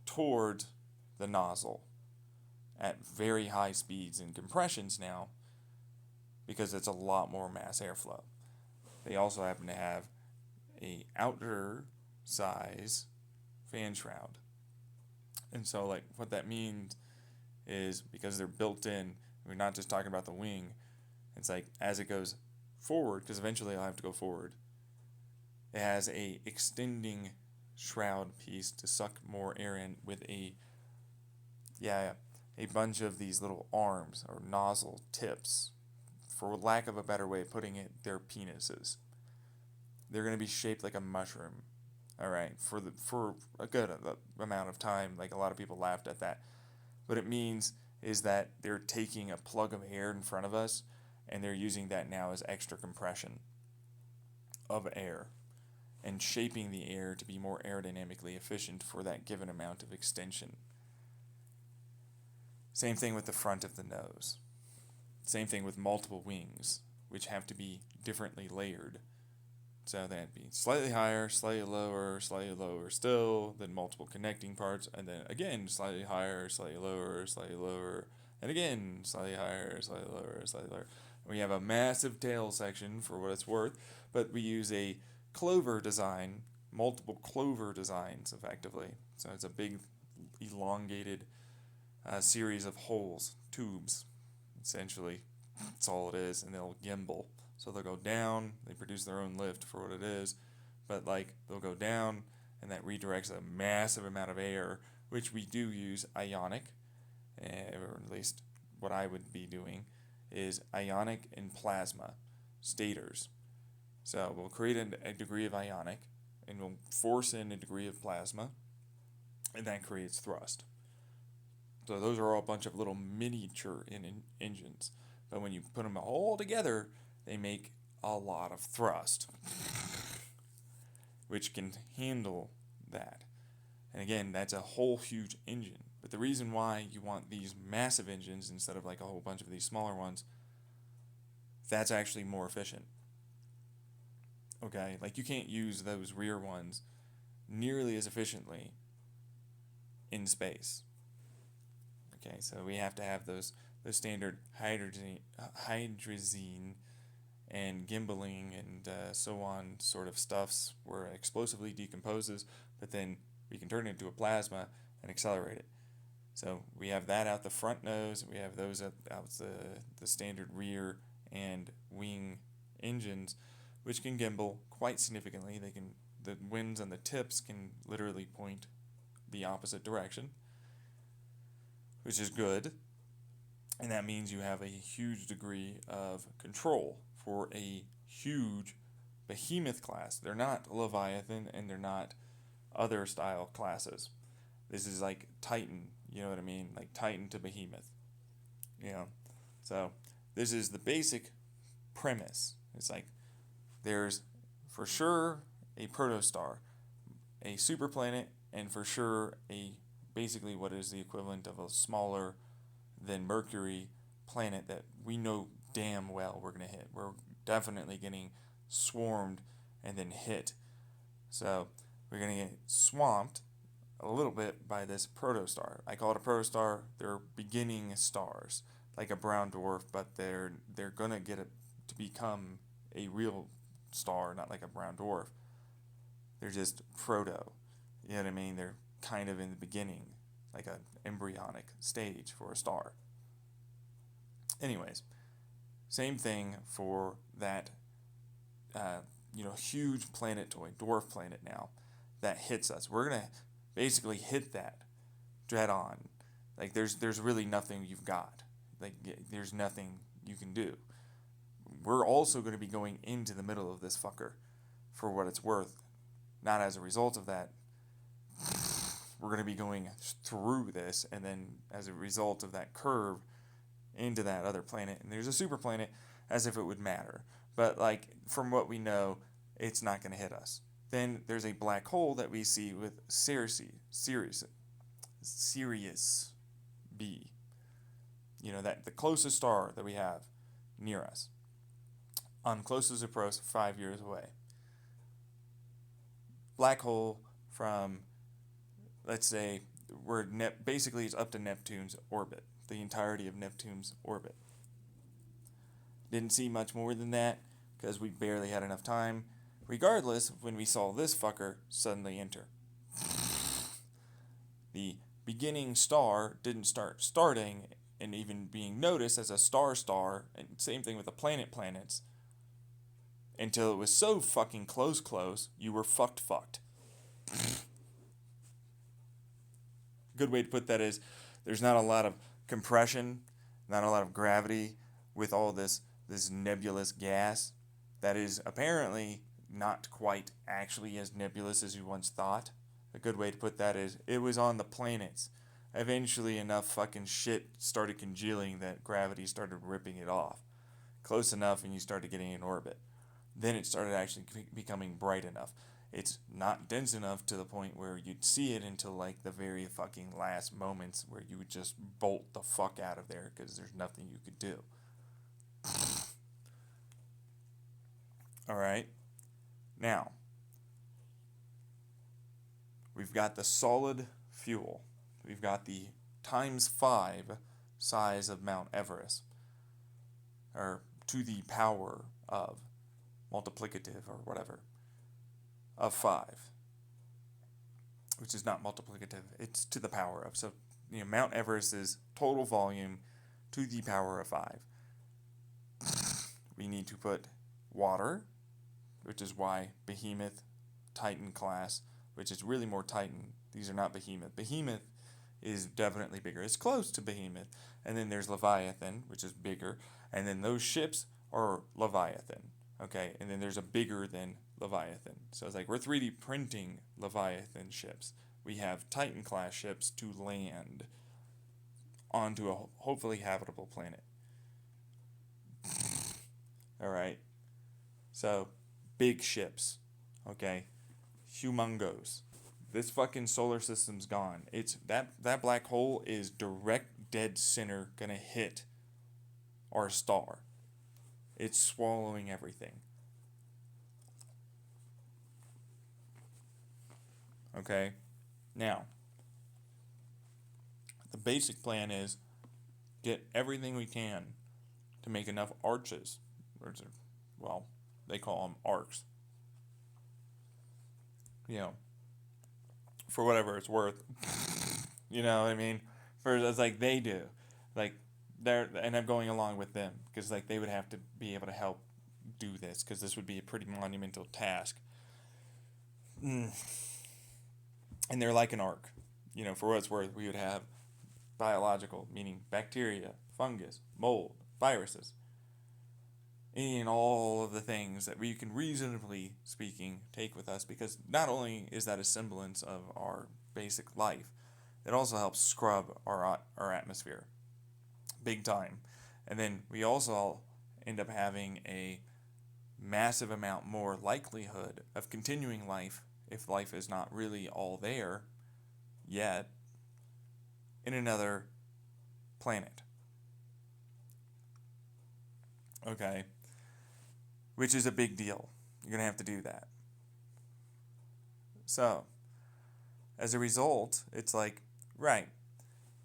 towards the nozzle at very high speeds and compressions now, because it's a lot more mass airflow. They also happen to have a outer size fan shroud. And so like what that means is, because they're built in, we're not just talking about the wing, it's like as it goes forward, because eventually I'll have to go forward, it has a extending shroud piece to suck more air in with a bunch of these little arms or nozzle tips. For lack of a better way of putting it, they're penises. They're going to be shaped like a mushroom. All right, for a good amount of time, like a lot of people laughed at that. What it means is that they're taking a plug of air in front of us and they're using that now as extra compression of air and shaping the air to be more aerodynamically efficient for that given amount of extension. Same thing with the front of the nose. Same thing with multiple wings, which have to be differently layered. So that'd be slightly higher, slightly lower still, then multiple connecting parts, and then again slightly higher, slightly lower, and again slightly higher, slightly lower. We have a massive tail section for what it's worth, but we use a clover design, multiple clover designs effectively. So it's a big elongated series of holes, tubes, essentially. That's all it is, and they'll gimbal. So they'll go down, they produce their own lift for what it is, but like they'll go down, and that redirects a massive amount of air, which we do use ionic, or at least what I would be doing is ionic and plasma stators. So we'll create a degree of ionic, and we'll force in a degree of plasma, and that creates thrust. So those are all a bunch of little miniature engines, but when you put them all together, they make a lot of thrust, which can handle that. And again, that's a whole huge engine. But the reason why you want these massive engines instead of like a whole bunch of these smaller ones, that's actually more efficient. Okay, like you can't use those rear ones nearly as efficiently in space. Okay, so we have to have those standard hydrazine and gimbaling and so on sort of stuffs where it explosively decomposes, but then we can turn it into a plasma and accelerate it. So we have that out the front nose, we have those out the standard rear and wing engines, which can gimbal quite significantly. The winds on the tips can literally point the opposite direction, which is good, and that means you have a huge degree of control for a huge behemoth class. They're not Leviathan and they're not other style classes. This is like Titan, you know what I mean? Like Titan to behemoth. You know? So this is the basic premise. It's like there's for sure a protostar, a superplanet, and for sure a basically what is the equivalent of a smaller than Mercury planet that we know damn well we're going to hit. We're definitely getting swarmed and then hit. So we're going to get swamped a little bit by this protostar. I call it a protostar. They're beginning stars, like a brown dwarf, but they're going to get it to become a real star, not like a brown dwarf. They're just proto. You know what I mean? They're kind of in the beginning, like an embryonic stage for a star. Anyways, same thing for that, huge planetoid, dwarf planet now that hits us. We're gonna basically hit that dead on. Like there's really nothing you've got. Like there's nothing you can do. We're also going to be going into the middle of this fucker, for what it's worth. Not as a result of that. We're going to be going through this, and then as a result of that curve, into that other planet, and there's a super planet, as if it would matter. But like from what we know, it's not going to hit us. Then there's a black hole that we see with Sirius B. You know, that the closest star that we have near us. On closest approach, 5 years away. Black hole from, let's say, basically it's up to Neptune's orbit, the entirety of Neptune's orbit. Didn't see much more than that because we barely had enough time. Regardless, when we saw this fucker suddenly enter, the beginning star didn't start starting and even being noticed as a star, and same thing with the planets, until it was so fucking close, you were fucked. Good way to put that is there's not a lot of compression, not a lot of gravity with all this nebulous gas that is apparently not quite actually as nebulous as you once thought. A good way to put that is it was on the planets. Eventually enough fucking shit started congealing that gravity started ripping it off. Close enough and you started getting in orbit. Then it started actually becoming bright enough. It's not dense enough to the point where you'd see it until like the very fucking last moments where you would just bolt the fuck out of there because there's nothing you could do. Alright? Now, we've got the solid fuel. We've got the ×5 size of Mount Everest. Or to the power of, multiplicative or whatever, of 5. Which is not multiplicative, it's to the power of. So, Mount Everest is total volume to the power of 5. We need to put water, which is why Behemoth, Titan class, which is really more Titan. These are not Behemoth. Behemoth is definitely bigger. It's close to Behemoth. And then there's Leviathan, which is bigger. And then those ships are Leviathan. Okay? And then there's a bigger than Leviathan. So it's like we're 3D printing Leviathan ships. We have Titan class ships to land onto a hopefully habitable planet. Alright? So, big ships. Okay? Humongous. This fucking solar system's gone. It's that black hole is direct dead center gonna hit our star. It's swallowing everything. Okay? Now, the basic plan is get everything we can to make enough arches. Well, they call them arcs. For whatever it's worth. You know what I mean? It's like they do. Like, and I'm going along with them because like they would have to be able to help do this because this would be a pretty monumental task. And they're like an arc. For what it's worth, we would have biological, meaning bacteria, fungus, mold, viruses, and all of the things that we can reasonably speaking take with us, because not only is that a semblance of our basic life, it also helps scrub our atmosphere big time. And then we also end up having a massive amount more likelihood of continuing life, if life is not really all there yet, in another planet. Okay? Which is a big deal. You're going to have to do that. So, as a result, it's like, right.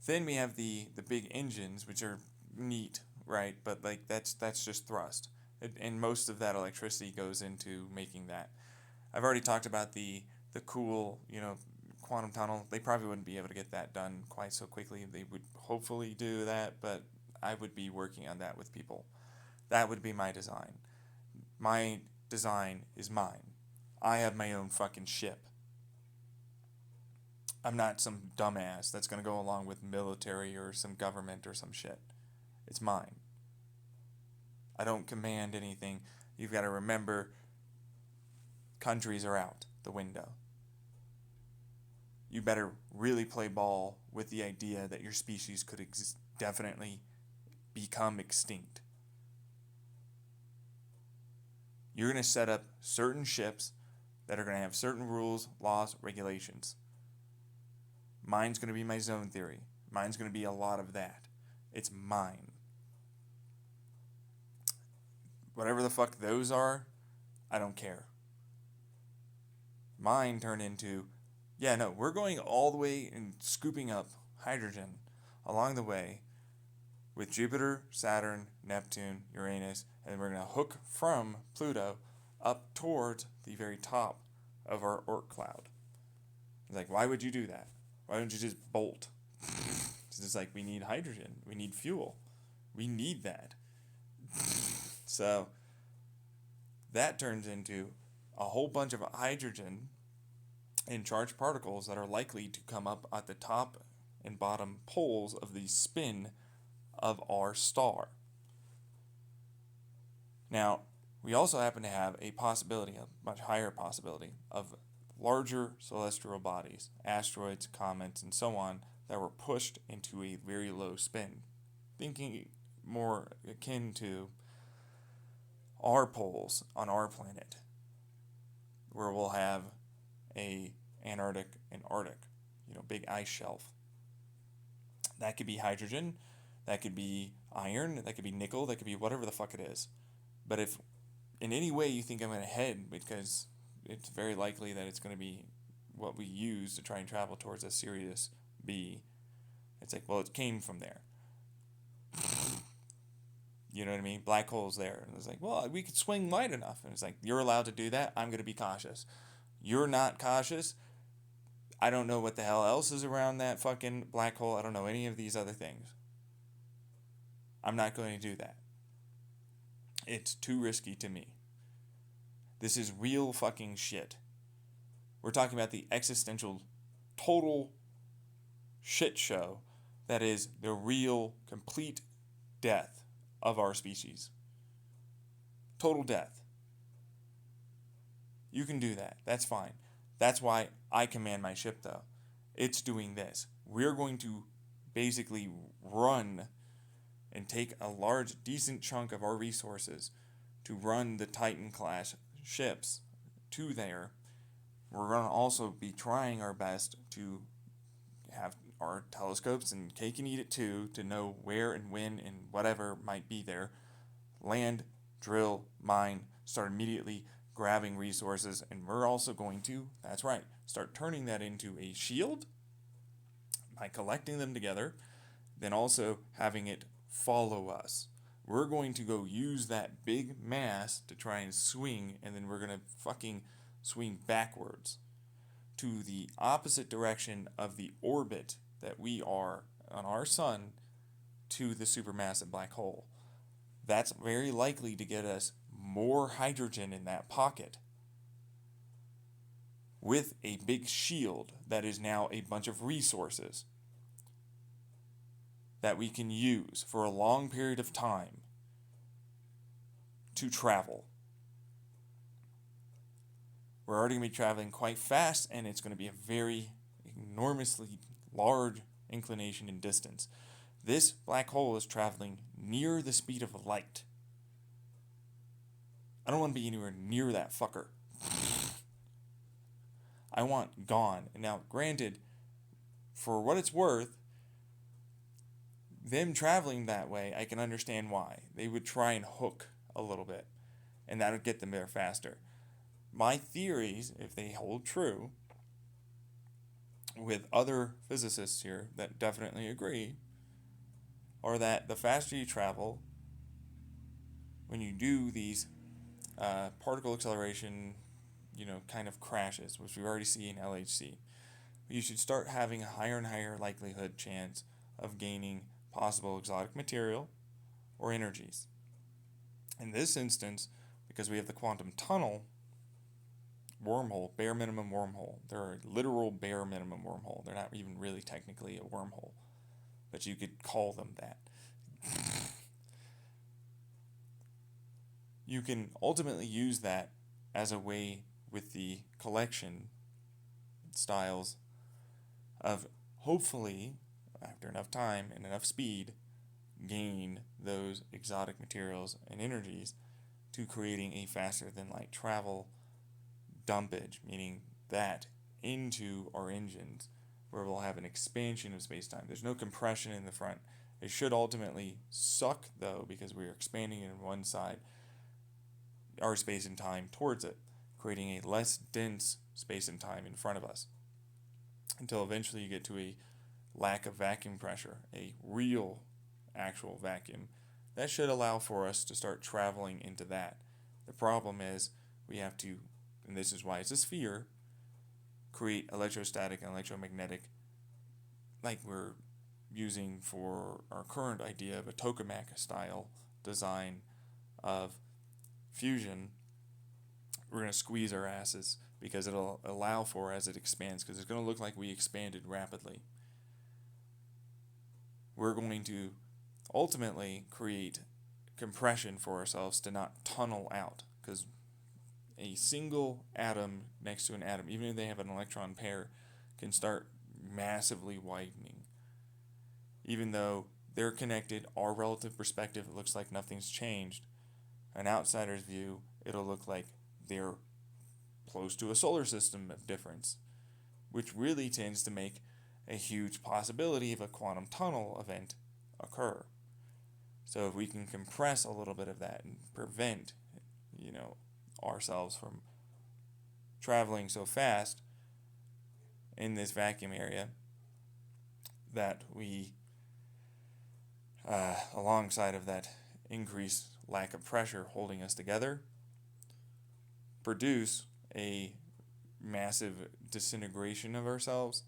Then we have the big engines, which are neat, right? But like that's just thrust. And most of that electricity goes into making that. I've already talked about the cool, quantum tunnel. They probably wouldn't be able to get that done quite so quickly. They would hopefully do that, but I would be working on that with people. That would be my design. My design is mine. I have my own fucking ship. I'm not some dumbass that's going to go along with military or some government or some shit. It's mine. I don't command anything. You've got to remember, countries are out the window. You better really play ball with the idea that your species could definitely become extinct. You're going to set up certain ships that are going to have certain rules, laws, regulations. Mine's going to be my zone theory. Mine's going to be a lot of that. It's mine. Whatever the fuck those are, I don't care. Mine turned into, yeah, no, we're going all the way and scooping up hydrogen along the way with Jupiter, Saturn, Neptune, Uranus, and we're going to hook from Pluto up towards the very top of our Oort cloud. It's like, why would you do that? Why don't you just bolt? It's just like, we need hydrogen. We need fuel. We need that. So that turns into a whole bunch of hydrogen and charged particles that are likely to come up at the top and bottom poles of the spin of our star. Now, we also happen to have a possibility, a much higher possibility, of larger celestial bodies, asteroids, comets, and so on, that were pushed into a very low spin. Thinking more akin to our poles on our planet, where we'll have a Antarctic and Arctic, big ice shelf. That could be hydrogen, that could be iron, that could be nickel, that could be whatever the fuck it is. But if in any way you think I'm going to head, because it's very likely that it's going to be what we use to try and travel towards a Sirius B, it's like, well, it came from there. You know what I mean? Black hole's there. And it's like, well, we could swing light enough. And it's like, you're allowed to do that. I'm going to be cautious. You're not cautious. I don't know what the hell else is around that fucking black hole. I don't know any of these other things. I'm not going to do that. It's too risky to me. This is real fucking shit. We're talking about the existential, total shit show that is the real, complete death of our species. Total death. You can do that. That's fine. That's why I command my ship, though. It's doing this. We're going to basically run and take a large, decent chunk of our resources to run the Titan-class ships to there. We're going to also be trying our best to have our telescopes and cake and eat it too, to know where and when and whatever might be there. Land, drill, mine, start immediately grabbing resources, and we're also going to, that's right, start turning that into a shield by collecting them together, then also having it follow us. We're going to go use that big mass to try and swing, and then we're going to fucking swing backwards to the opposite direction of the orbit that we are on our sun to the supermassive black hole. That's very likely to get us more hydrogen in that pocket with a big shield that is now a bunch of resources that we can use for a long period of time to travel. We're already going to be traveling quite fast, and it's going to be a very enormously large inclination in distance. This black hole is traveling near the speed of light. I don't want to be anywhere near that fucker. I want gone. Now, granted, for what it's worth, them traveling that way, I can understand why. They would try and hook a little bit, and that would get them there faster. My theories, if they hold true, with other physicists here that definitely agree, are that the faster you travel, when you do these particle acceleration, kind of crashes, which we already see in LHC, you should start having a higher and higher likelihood chance of gaining possible exotic material or energies. In this instance, because we have the quantum tunnel wormhole, bare minimum wormhole, they're a literal bare minimum wormhole. They're not even really technically a wormhole, but you could call them that. You can ultimately use that as a way with the collection styles of hopefully, after enough time and enough speed, gain those exotic materials and energies to creating a faster than light travel dumpage, meaning that into our engines where we'll have an expansion of space-time. There's no compression in the front. It should ultimately suck, though, because we're expanding in one side, our space and time towards it, creating a less dense space and time in front of us, until eventually you get to a lack of vacuum pressure, a real actual vacuum. That should allow for us to start traveling into that. The problem is we have to, and this is why it's a sphere, create electrostatic and electromagnetic, like we're using for our current idea of a tokamak style design of fusion. We're going to squeeze our asses because it'll allow for as it expands, because it's going to look like we expanded rapidly. We're going to ultimately create compression for ourselves to not tunnel out, because a single atom next to an atom, even if they have an electron pair, can start massively widening. Even though they're connected, our relative perspective, it looks like nothing's changed. An outsider's view, it'll look like they're close to a solar system of difference, which really tends to make a huge possibility of a quantum tunnel event occur. So if we can compress a little bit of that and prevent, ourselves from traveling so fast in this vacuum area, that we, alongside of that increased lack of pressure holding us together, produce a massive disintegration of ourselves,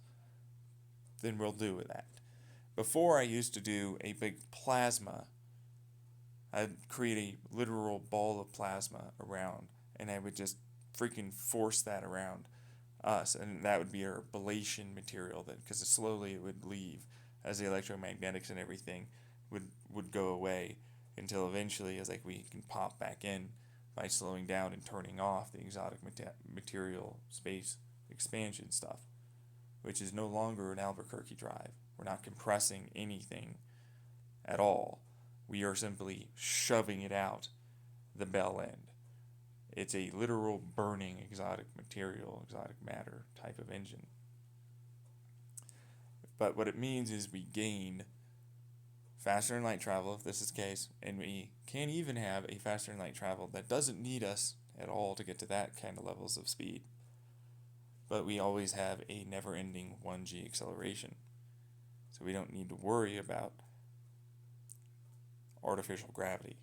then we'll do that. Before, I used to do a big plasma. I'd create a literal ball of plasma around, and I would just freaking force that around us, and that would be our ablation material, that because slowly it would leave as the electromagnetics and everything would go away, until eventually it's like we can pop back in by slowing down and turning off the exotic material space expansion stuff, which is no longer an Albuquerque drive. We're not compressing anything at all. We are simply shoving it out the bell end. It's a literal burning exotic material, exotic matter type of engine. But what it means is we gain faster than light travel, if this is the case, and we can even have a faster than light travel that doesn't need us at all to get to that kind of levels of speed. But we always have a never-ending 1g acceleration. So we don't need to worry about artificial gravity,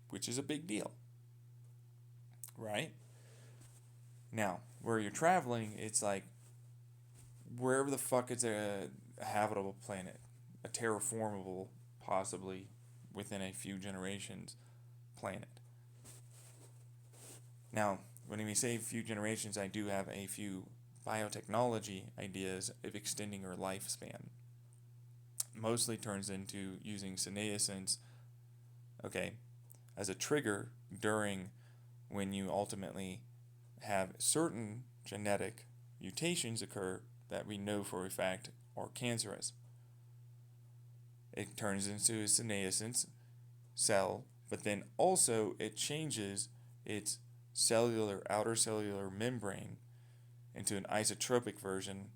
which is a big deal, right? Now, where you're traveling, it's like wherever the fuck is a habitable planet, a terraformable, possibly within a few generations, planet. Now, when we say few generations, I do have a few biotechnology ideas of extending our lifespan. Mostly turns into using senescence, as a trigger during when you ultimately have certain genetic mutations occur that we know for a fact are cancerous. It turns into a senescence cell, but then also it changes its outer cellular membrane into an isotropic version,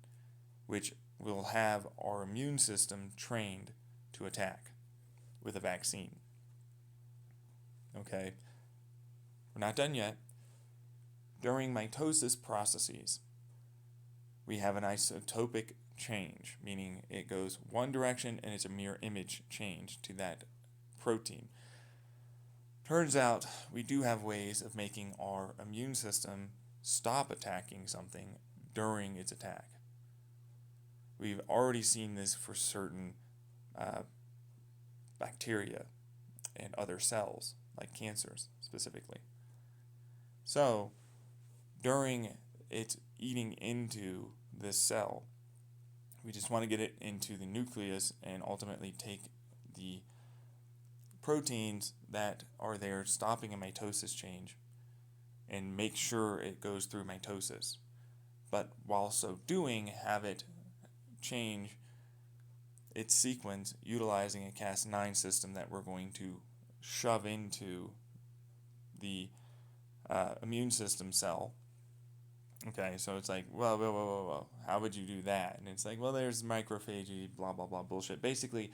which will have our immune system trained to attack with a vaccine. Okay, we're not done yet. During mitosis processes, we have an isotopic change, meaning it goes one direction and it's a mirror image change to that protein. Turns out we do have ways of making our immune system stop attacking something during its attack. We've already seen this for certain bacteria and other cells, like cancers specifically. So, during its eating into this cell, we just want to get it into the nucleus and ultimately take the proteins that are there stopping a mitosis change and make sure it goes through mitosis. But while so doing, have it change its sequence utilizing a Cas9 system that we're going to shove into the immune system cell. Okay, so it's like, well, how would you do that? And it's like, well, there's microphagy, blah, blah, blah, bullshit. Basically,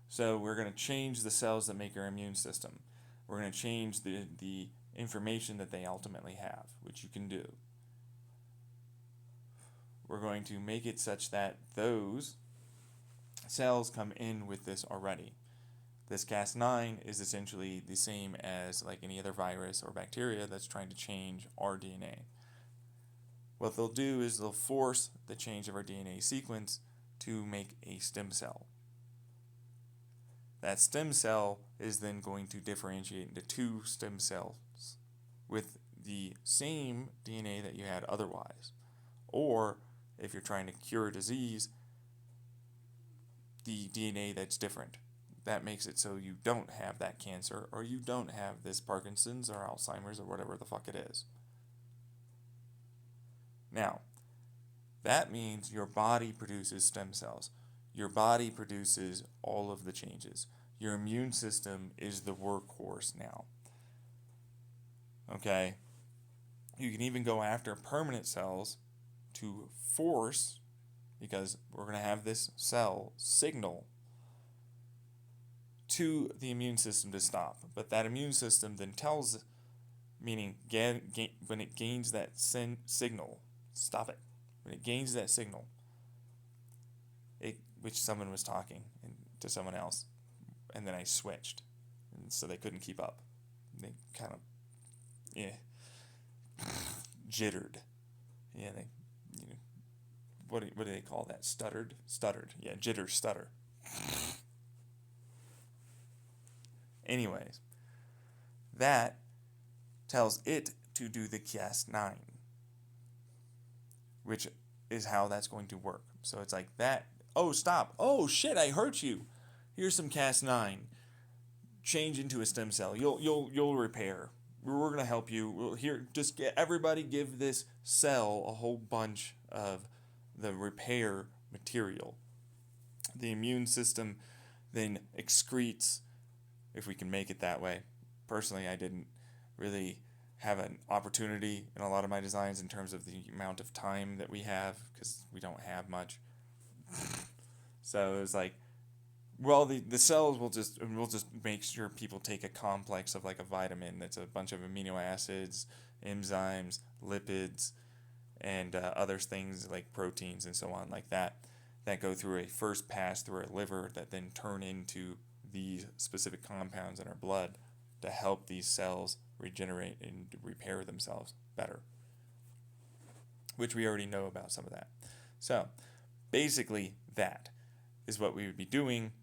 so we're going to change the cells that make our immune system. We're going to change the information that they ultimately have, which you can do. We're going to make it such that those cells come in with this already. This Cas9 is essentially the same as like any other virus or bacteria that's trying to change our DNA. What they'll do is they'll force the change of our DNA sequence to make a stem cell. That stem cell is then going to differentiate into two stem cells with the same DNA that you had otherwise. Or if you're trying to cure a disease, the DNA that's different. That makes it so you don't have that cancer, or you don't have this Parkinson's or Alzheimer's or whatever the fuck it is. Now, that means your body produces stem cells. Your body produces all of the changes. Your immune system is the workhorse now. Okay? You can even go after permanent cells to force, because we're going to have this cell signal to the immune system to stop. But that immune system then tells, meaning when it gains that signal, stop it. When it gains that signal, which someone was talking to someone else, and then I switched, and so they couldn't keep up. They kind of, jittered. Yeah, what do they call that? Stuttered. Yeah, jitter, stutter. Anyways, that tells it to do the Cas9, which is how that's going to work. So it's like that. Oh, stop. Oh shit, I hurt you. Here's some Cas9. Change into a stem cell. You'll repair. We're gonna help you. Here, just everybody give this cell a whole bunch of the repair material. The immune system then excretes, if we can make it that way. Personally, I didn't really have an opportunity in a lot of my designs in terms of the amount of time that we have, because we don't have much. So it was like, well, the cells will just make sure people take a complex of like a vitamin that's a bunch of amino acids, enzymes, lipids, and other things like proteins and so on like that go through a first pass through our liver that then turn into these specific compounds in our blood to help these cells regenerate and repair themselves better, which we already know about some of that. So basically that is what we would be doing,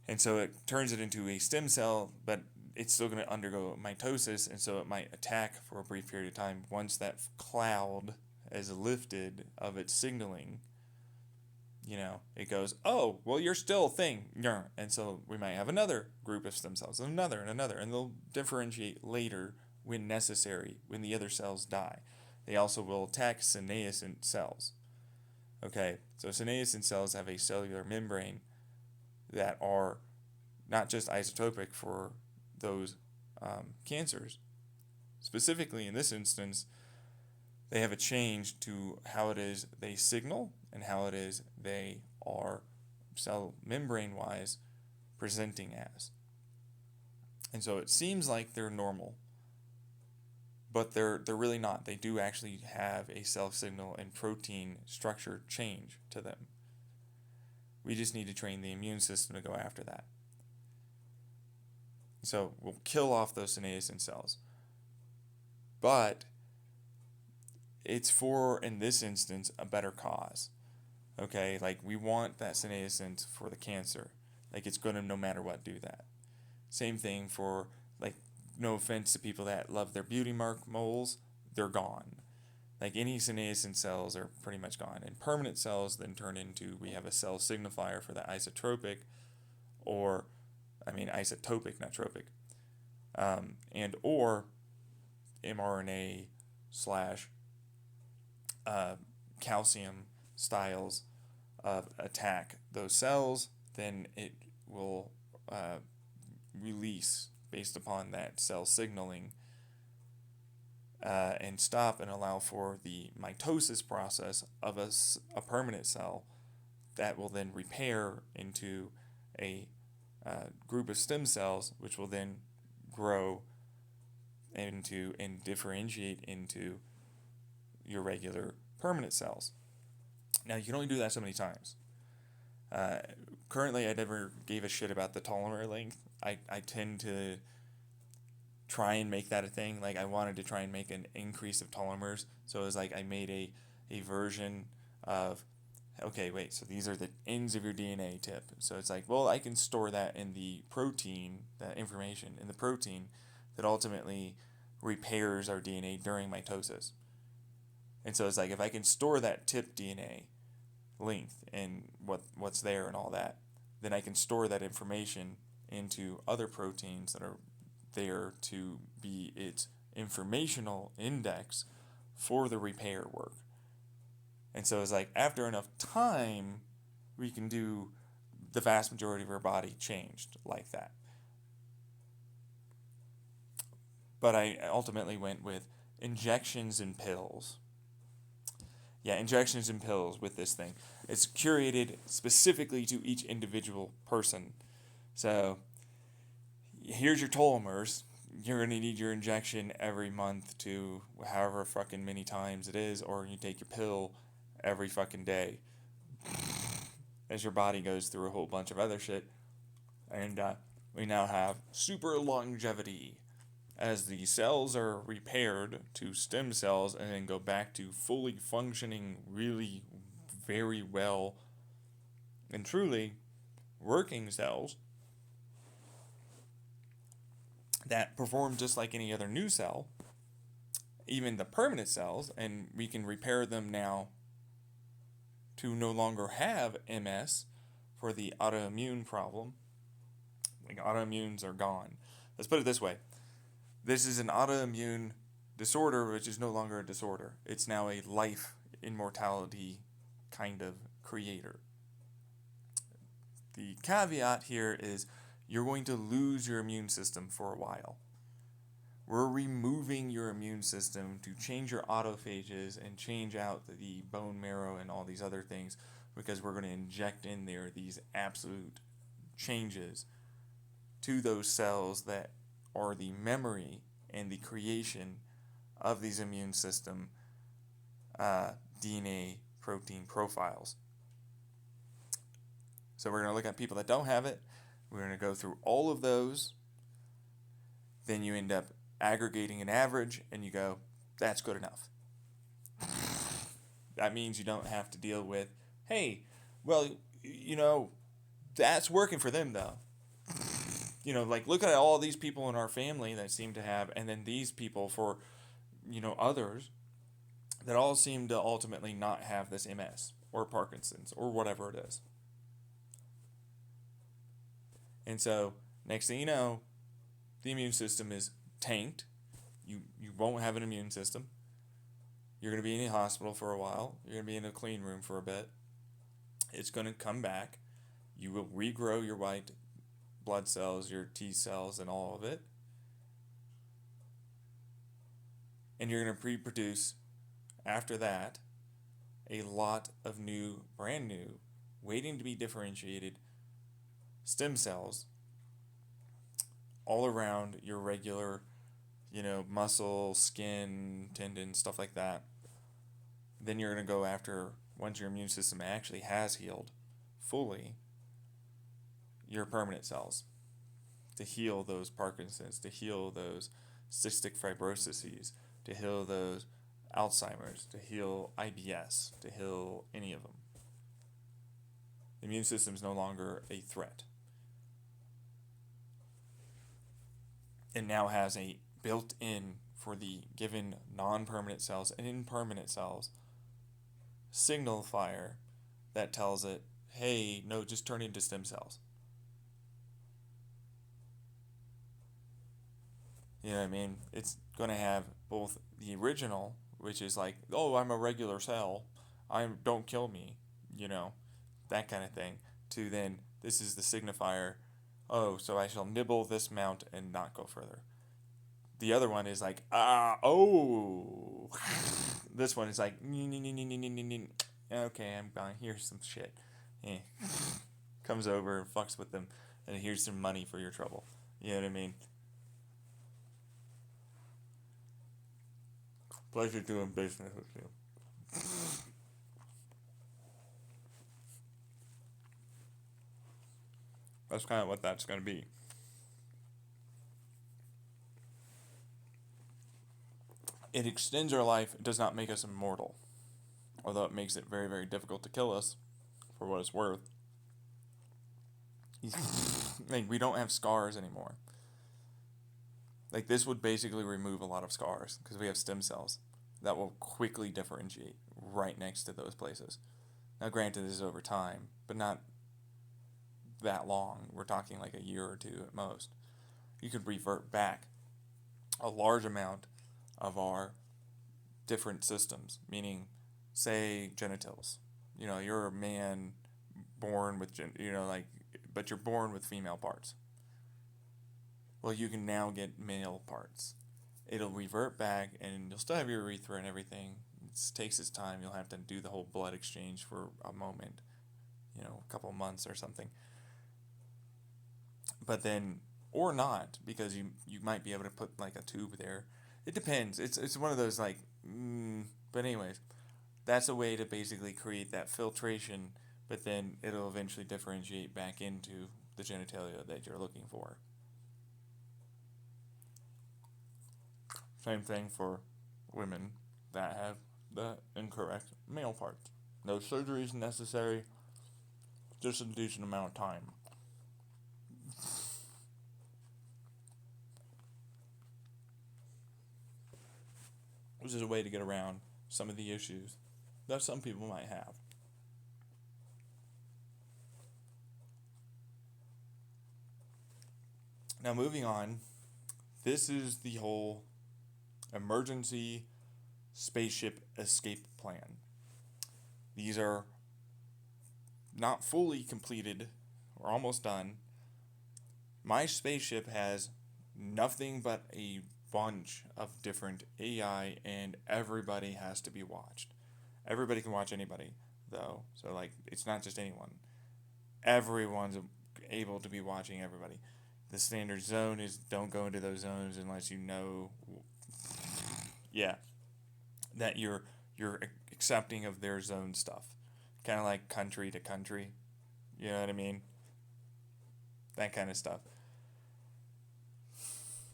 and so it turns it into a stem cell, but it's still going to undergo mitosis, and so it might attack for a brief period of time. Once that cloud is lifted of its signaling, it goes, oh, well, you're still a thing. And so we might have another group of stem cells, and another, and they'll differentiate later when necessary, when the other cells die. They also will attack senescent cells. Okay, so senescent cells have a cellular membrane that are not just isotopic for those cancers. Specifically in this instance, they have a change to how it is they signal and how it is they are cell membrane wise presenting as. And so it seems like they're normal, but they're really not. They do actually have a cell signal and protein structure change to them. We just need to train the immune system to go after that. So we'll kill off those senescent cells. But it's for, in this instance, a better cause. Okay, like we want that senescence for the cancer. Like it's gonna no matter what do that. Same thing for, like, no offense to people that love their beauty mark moles, they're gone. Like any senescent cells are pretty much gone. And permanent cells then turn into, we have a cell signifier for the isotopic, not tropic, and or mRNA / calcium styles attack those cells, then it will uh, release based upon that cell signaling and stop and allow for the mitosis process of a permanent cell that will then repair into a group of stem cells, which will then grow into and differentiate into your regular permanent cells. Now, you can only do that so many times. Uh, Currently, I never gave a shit about the telomere length. I tend to try and make that a thing. Like, I wanted to try and make an increase of telomeres. So it was like I made a version of, okay, wait, so these are the ends of your DNA tip. So it's like, well, I can store that in the protein, that information in the protein that ultimately repairs our DNA during mitosis. And so it's like, if I can store that tip DNA length and what's there and all that, then I can store that information into other proteins that are there to be its informational index for the repair work. And so it's like, after enough time, we can do the vast majority of our body changed like that. But I ultimately went with injections and pills. Yeah, injections and pills with this thing. It's curated specifically to each individual person. So here's your telomeres. You're going to need your injection every month to however fucking many times it is, or you take your pill every fucking day as your body goes through a whole bunch of other shit. And we now have super longevity as the cells are repaired to stem cells and then go back to fully functioning, really very well and truly working cells that perform just like any other new cell, even the permanent cells, and we can repair them now to no longer have MS for the autoimmune problem. Like, autoimmunes are gone. Let's put it this way. This is an autoimmune disorder, which is no longer a disorder. It's now a life immortality kind of creator. The caveat here is you're going to lose your immune system for a while. We're removing your immune system to change your autophages and change out the bone marrow and all these other things, because we're going to inject in there these absolute changes to those cells that are the memory and the creation of these immune system DNA protein profiles. So we're going to look at people that don't have it. We're going to go through all of those. Then you end up aggregating an average and you go, that's good enough. That means you don't have to deal with, hey, well, that's working for them though. Like, look at all these people in our family that seem to have, and then these people for, others that all seem to ultimately not have this MS or Parkinson's or whatever it is. And so, next thing you know, the immune system is tanked. You won't have an immune system. You're going to be in a hospital for a while. You're going to be in a clean room for a bit. It's going to come back. You will regrow your white blood cells, your T cells, and all of it. And you're going to pre-produce, after that, a lot of new, brand new, waiting to be differentiated stem cells all around your regular, muscle, skin, tendons, stuff like that. Then you're going to go after, once your immune system actually has healed fully, your permanent cells to heal those Parkinson's, to heal those cystic fibroses, to heal those Alzheimer's, to heal IBS, to heal any of them. The immune system is no longer a threat. It now has a built-in, for the given non-permanent cells and impermanent cells, signifier that tells it, hey, no, just turn into stem cells. You know what I mean? It's going to have both the original, which is like, oh, I'm a regular cell, don't kill me, that kind of thing, to then this is the signifier, oh, so I shall nibble this mount and not go further. The other one is like, oh. This one is like, okay, I'm gone. Here's some shit. Eh. Comes over and fucks with them, and here's some money for your trouble. You know what I mean? Pleasure doing business with you. That's kind of what that's going to be. It extends our life. It does not make us immortal. Although it makes it very, very difficult to kill us, for what it's worth. Like, we don't have scars anymore. Like, this would basically remove a lot of scars, because we have stem cells that will quickly differentiate right next to those places. Now, granted, this is over time, but not that long. We're talking like a year or two at most. You could revert back a large amount of our different systems, meaning, say, genitals. You know, you're a man born with, but you're born with female parts. Well, you can now get male parts. It'll revert back, and you'll still have your urethra and everything. It takes its time. You'll have to do the whole blood exchange for a moment, a couple months or something. But then, or not, because you might be able to put like a tube there. It depends. It's one of those like, but anyways, that's a way to basically create that filtration, but then it'll eventually differentiate back into the genitalia that you're looking for. Same thing for women that have the incorrect male parts. No surgery is necessary, just a decent amount of time. Which is a way to get around some of the issues that some people might have. Now, moving on, this is the whole emergency spaceship escape plan. These are not fully completed or almost done. My spaceship has nothing but a bunch of different AI, and everybody has to be watched. Everybody can watch anybody, though, so like it's not just anyone. Everyone's able to be watching everybody. The standard zone is don't go into those zones unless you know, yeah, that you're accepting of their zone stuff, kind of like country to country. You know what I mean? That kind of stuff.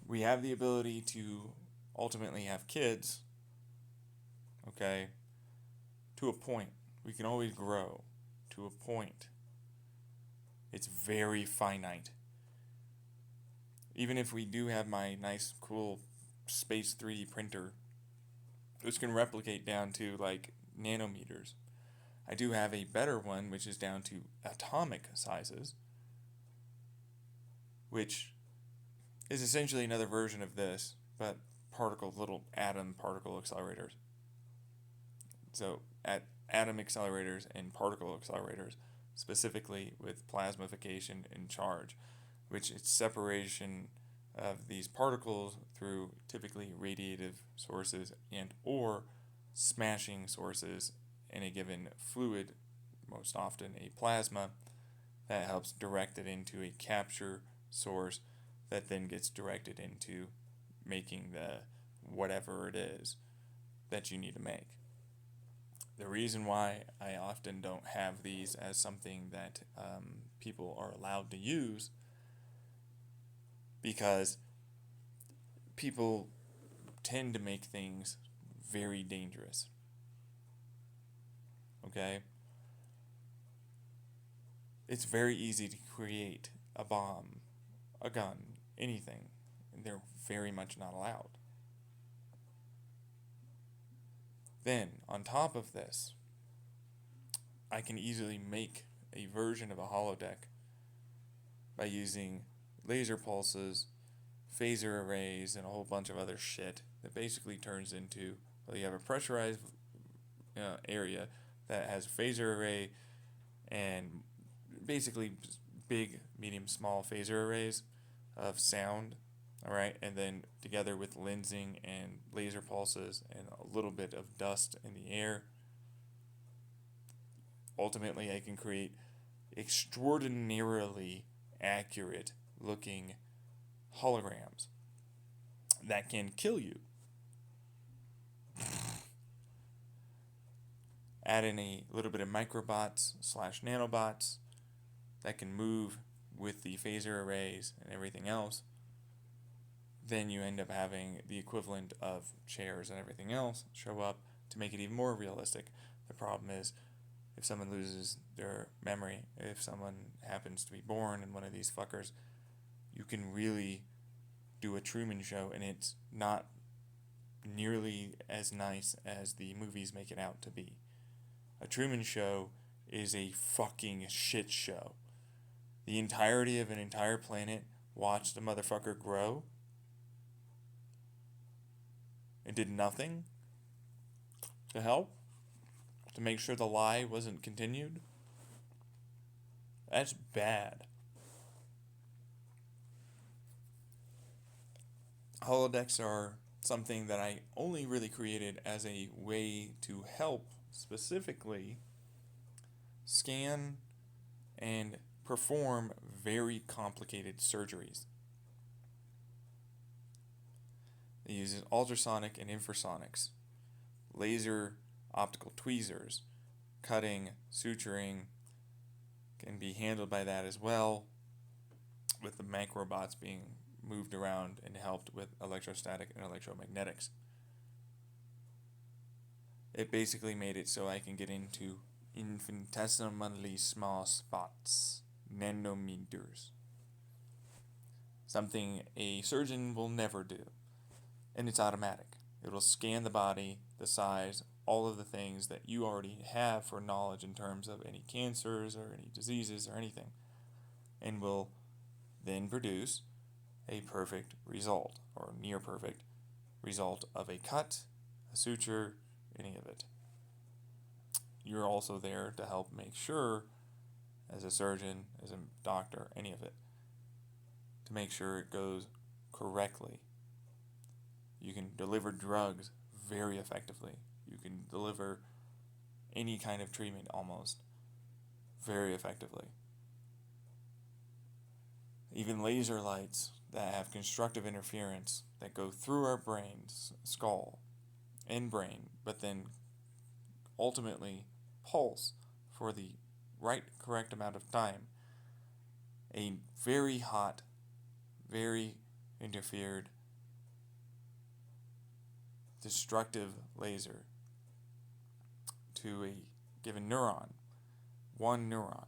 We have the ability to ultimately have kids, okay, to a point. We can always grow to a point. It's very finite. Even if we do have my nice, cool space 3D printer, which can replicate down to like nanometers, I do have a better one, which is down to atomic sizes, which is essentially another version of this, but little atom particle accelerators. So, at atom accelerators and particle accelerators, specifically with plasmification and charge, which is separation of these particles through typically radiative sources and or smashing sources in a given fluid, most often a plasma, that helps direct it into a capture source that then gets directed into making the whatever it is that you need to make. The reason why I often don't have these as something that people are allowed to use, because people tend to make things very dangerous. Okay? It's very easy to create a bomb, a gun, anything. They're very much not allowed. Then, on top of this, I can easily make a version of a holodeck by using laser pulses, phaser arrays, and a whole bunch of other shit that basically turns into, well, you have a pressurized area that has a phaser array and basically big, medium, small phaser arrays of sound, all right, and then together with lensing and laser pulses and a little bit of dust in the air, ultimately I can create extraordinarily accurate looking holograms that can kill you. Add in a little bit of microbots slash nanobots that can move with the phaser arrays and everything else, then you end up having the equivalent of chairs and everything else show up to make it even more realistic. The problem is, if someone loses their memory, if someone happens to be born in one of these fuckers, you can really do a Truman Show, and it's not nearly as nice as the movies make it out to be. A Truman Show is a fucking shit show. The entirety of an entire planet watched a motherfucker grow and did nothing to help, to make sure the lie wasn't continued. That's bad. Holodecks are something that I only really created as a way to help specifically scan and perform very complicated surgeries. It uses ultrasonic and infrasonics, laser optical tweezers, cutting, suturing can be handled by that as well, with the microbots being moved around and helped with electrostatic and electromagnetics. It basically made it so I can get into infinitesimally small spots, nanometers. Something a surgeon will never do. And it's automatic. It will scan the body, the size, all of the things that you already have for knowledge in terms of any cancers or any diseases or anything, and will then produce a perfect result, or near perfect result of a cut, a suture, any of it. You're also there to help make sure, as a surgeon, as a doctor, any of it, to make sure it goes correctly. You can deliver drugs very effectively. You can deliver any kind of treatment almost very effectively. Even laser lights that have constructive interference that go through our brains, skull, and brain, but then ultimately pulse for the right correct amount of time. A very hot, very interfered, destructive laser to a given neuron, one neuron,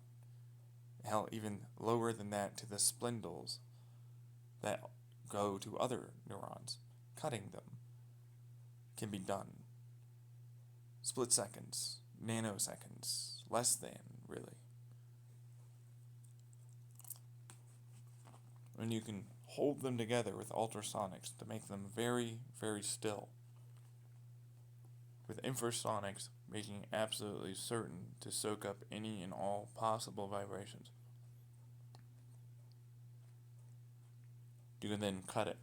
hell, even lower than that to the spindles that go to other neurons, cutting them, can be done. Split seconds, nanoseconds, less than, really. And you can hold them together with ultrasonics to make them very, very still. With infrasonics making absolutely certain to soak up any and all possible vibrations. You can then cut it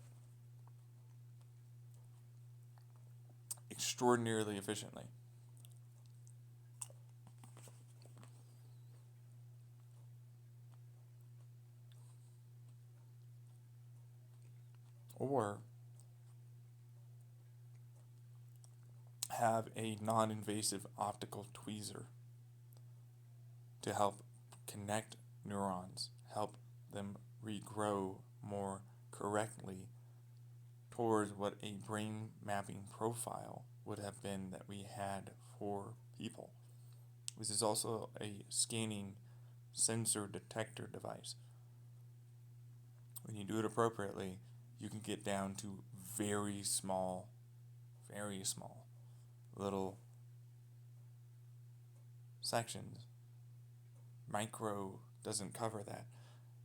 extraordinarily efficiently. Or have a non-invasive optical tweezer to help connect neurons, help them regrow more correctly towards what a brain mapping profile would have been that we had for people. This is also a scanning sensor detector device. When you do it appropriately, you can get down to very small little sections. Micro doesn't cover that.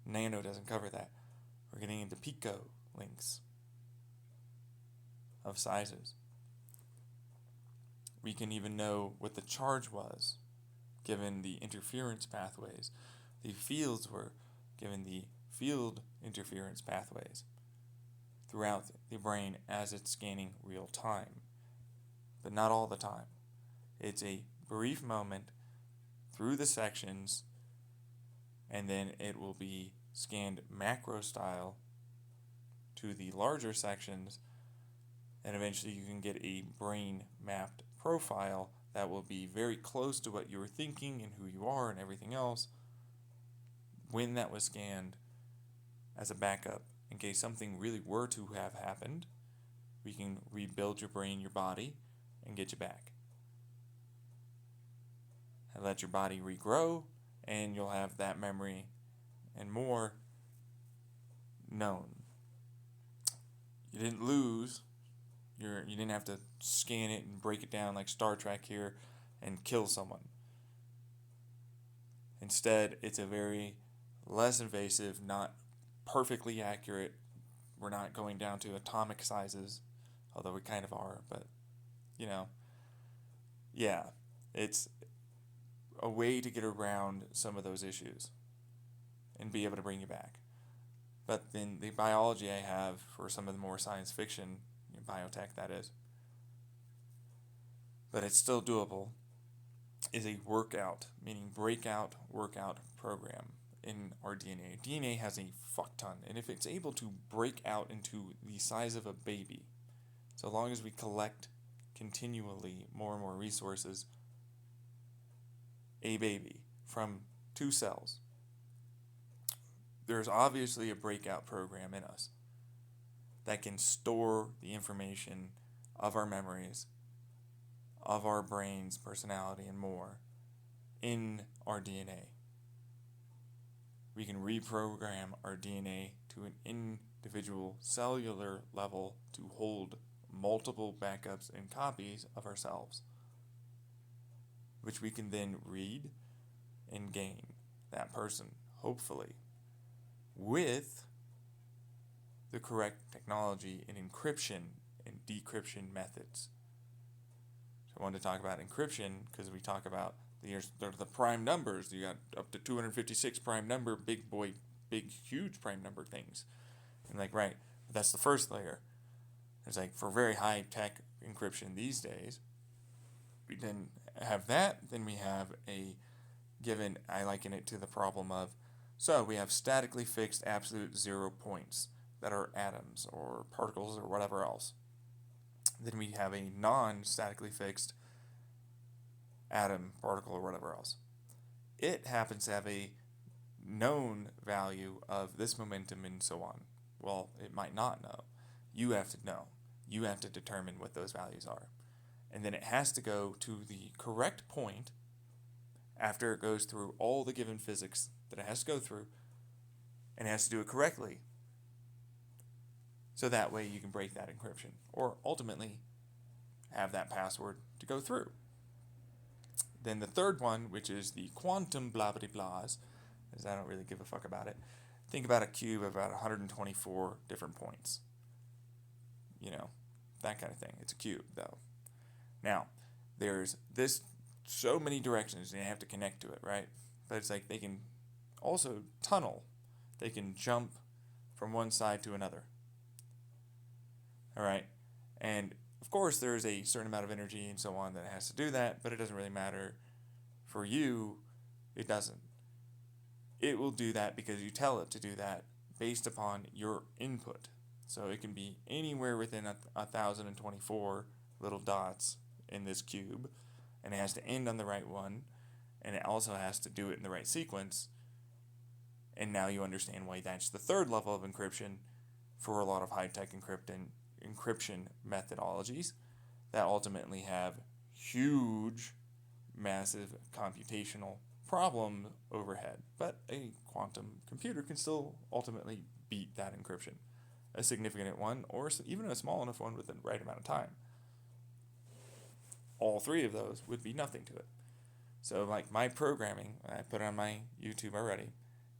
Nano doesn't cover that. We're getting into pico links of sizes. We can even know what the charge was given the interference pathways. The fields were given the field interference pathways throughout the brain as it's scanning real time, but not all the time. It's a brief moment through the sections, and then it will be scanned macro style to the larger sections, and eventually you can get a brain mapped profile that will be very close to what you were thinking and who you are and everything else when that was scanned as a backup. In case something really were to have happened, we can rebuild your brain, your body, and get you back. And let your body regrow, and you'll have that memory and more known. You didn't lose. You didn't have to scan it and break it down like Star Trek here and kill someone. Instead, it's a very less invasive, not perfectly accurate. We're not going down to atomic sizes, although we kind of are, but, yeah, it's a way to get around some of those issues and be able to bring you back. But then the biology I have for some of the more science fiction, biotech that is, but it's still doable, is a workout, meaning breakout workout program in our DNA. DNA has a fuck ton, and if it's able to break out into the size of a baby, so long as we collect continually more and more resources, a baby from 2 cells, there's obviously a breakout program in us that can store the information of our memories, of our brain's personality, and more in our DNA. We can reprogram our DNA to an individual cellular level to hold multiple backups and copies of ourselves, which we can then read and gain that person, hopefully, with the correct technology and encryption and decryption methods. So I wanted to talk about encryption because we talk about the prime numbers. You got up to 256 prime number, big huge prime number things. And right, that's the first layer. It's for very high tech encryption these days. We then have that, then we have I liken it to the problem of, so we have statically fixed absolute 0 points that are atoms or particles or whatever else. Then we have a non-statically fixed atom, particle, or whatever else. It happens to have a known value of this momentum and so on. Well, it might not know. You have to know. You have to determine what those values are. And then it has to go to the correct point after it goes through all the given physics that it has to go through, and it has to do it correctly. So that way you can break that encryption, or ultimately have that password to go through. Then the third one, which is the quantum blah blah blahs, because I don't really give a fuck about it. Think about a cube of about 124 different points. That kind of thing. It's a cube, though. Now, there's so many directions and you have to connect to it, right? But it's they can also tunnel. They can jump from one side to another. All right? And, of course, there's a certain amount of energy and so on that it has to do that, but it doesn't really matter. For you, it doesn't. It will do that because you tell it to do that based upon your input. So it can be anywhere within 1,024 little dots in this cube, and it has to end on the right one, and it also has to do it in the right sequence. And now you understand why that's the third level of encryption for a lot of high-tech encryption methodologies that ultimately have huge, massive computational problem overhead. But a quantum computer can still ultimately beat that encryption. A significant one, or even a small enough one with the right amount of time. All 3 of those would be nothing to it. So my programming, I put on my YouTube already,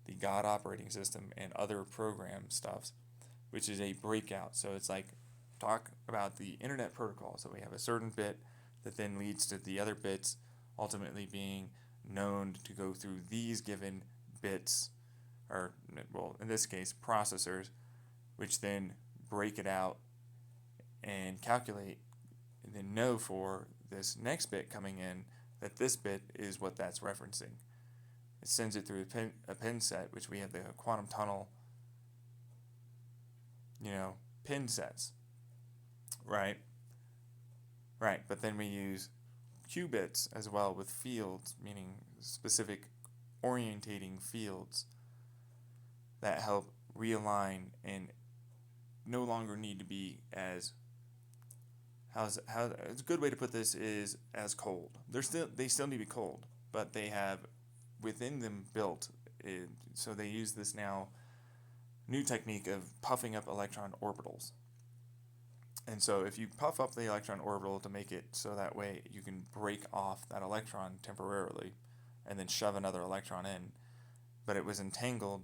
the God operating system and other program stuffs, which is a breakout. So it's talk about the internet protocol. So we have a certain bit that then leads to the other bits ultimately being known to go through these given bits, or, well, in this case, processors, which then break it out and calculate, and then know for this next bit coming in that this bit is what that's referencing. It sends it through a pin set, which we have the quantum tunnel, pin sets, right? Right, but then we use qubits as well with fields, meaning specific orientating fields that help realign and no longer need to be as a good way to put this is as cold. They still need to be cold, but they have within them built it, so they use this now new technique of puffing up electron orbitals. And so if you puff up the electron orbital to make it so that way you can break off that electron temporarily and then shove another electron in, but it was entangled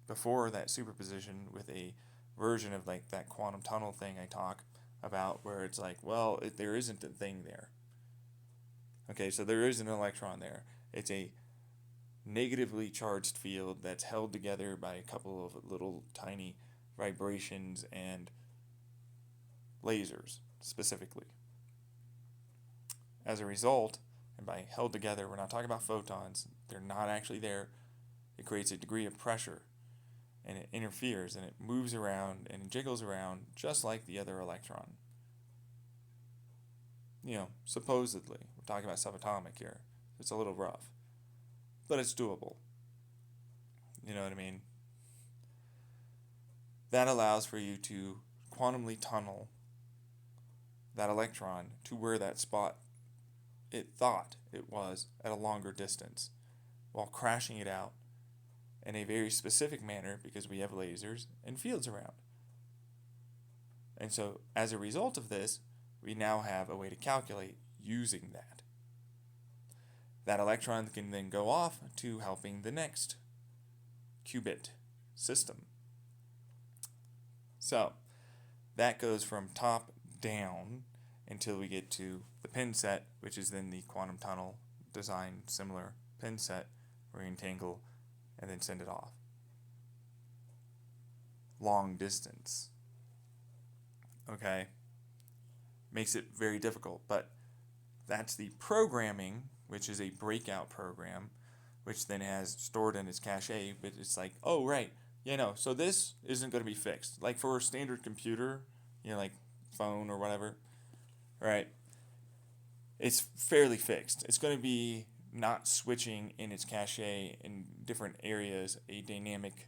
before that superposition with a version of like that quantum tunnel thing I talk about, where it's like, well, there isn't a thing there. Okay, so there is an electron there. It's a negatively charged field that's held together by a couple of little tiny vibrations and lasers specifically. As a result, and by held together, we're not talking about photons, they're not actually there. It creates a degree of pressure and it interferes and it moves around and jiggles around just like the other electron. Supposedly, we're talking about subatomic here. It's a little rough, but it's doable. You know what I mean? That allows for you to quantumly tunnel that electron to where that spot it thought it was at a longer distance, while crashing it out in a very specific manner because we have lasers and fields around. And so as a result of this, we now have a way to calculate using that. That electron can then go off to helping the next qubit system. So that goes from top down until we get to the pin set, which is then the quantum tunnel design similar pin set where you entangle and then send it off. Long distance. Okay? Makes it very difficult, but that's the programming, which is a breakout program, which then has stored in its cache, but it's like, oh, right, so this isn't going to be fixed. Like for a standard computer, like phone or whatever, right? It's fairly fixed. It's going to be not switching in its cache in different areas, a dynamic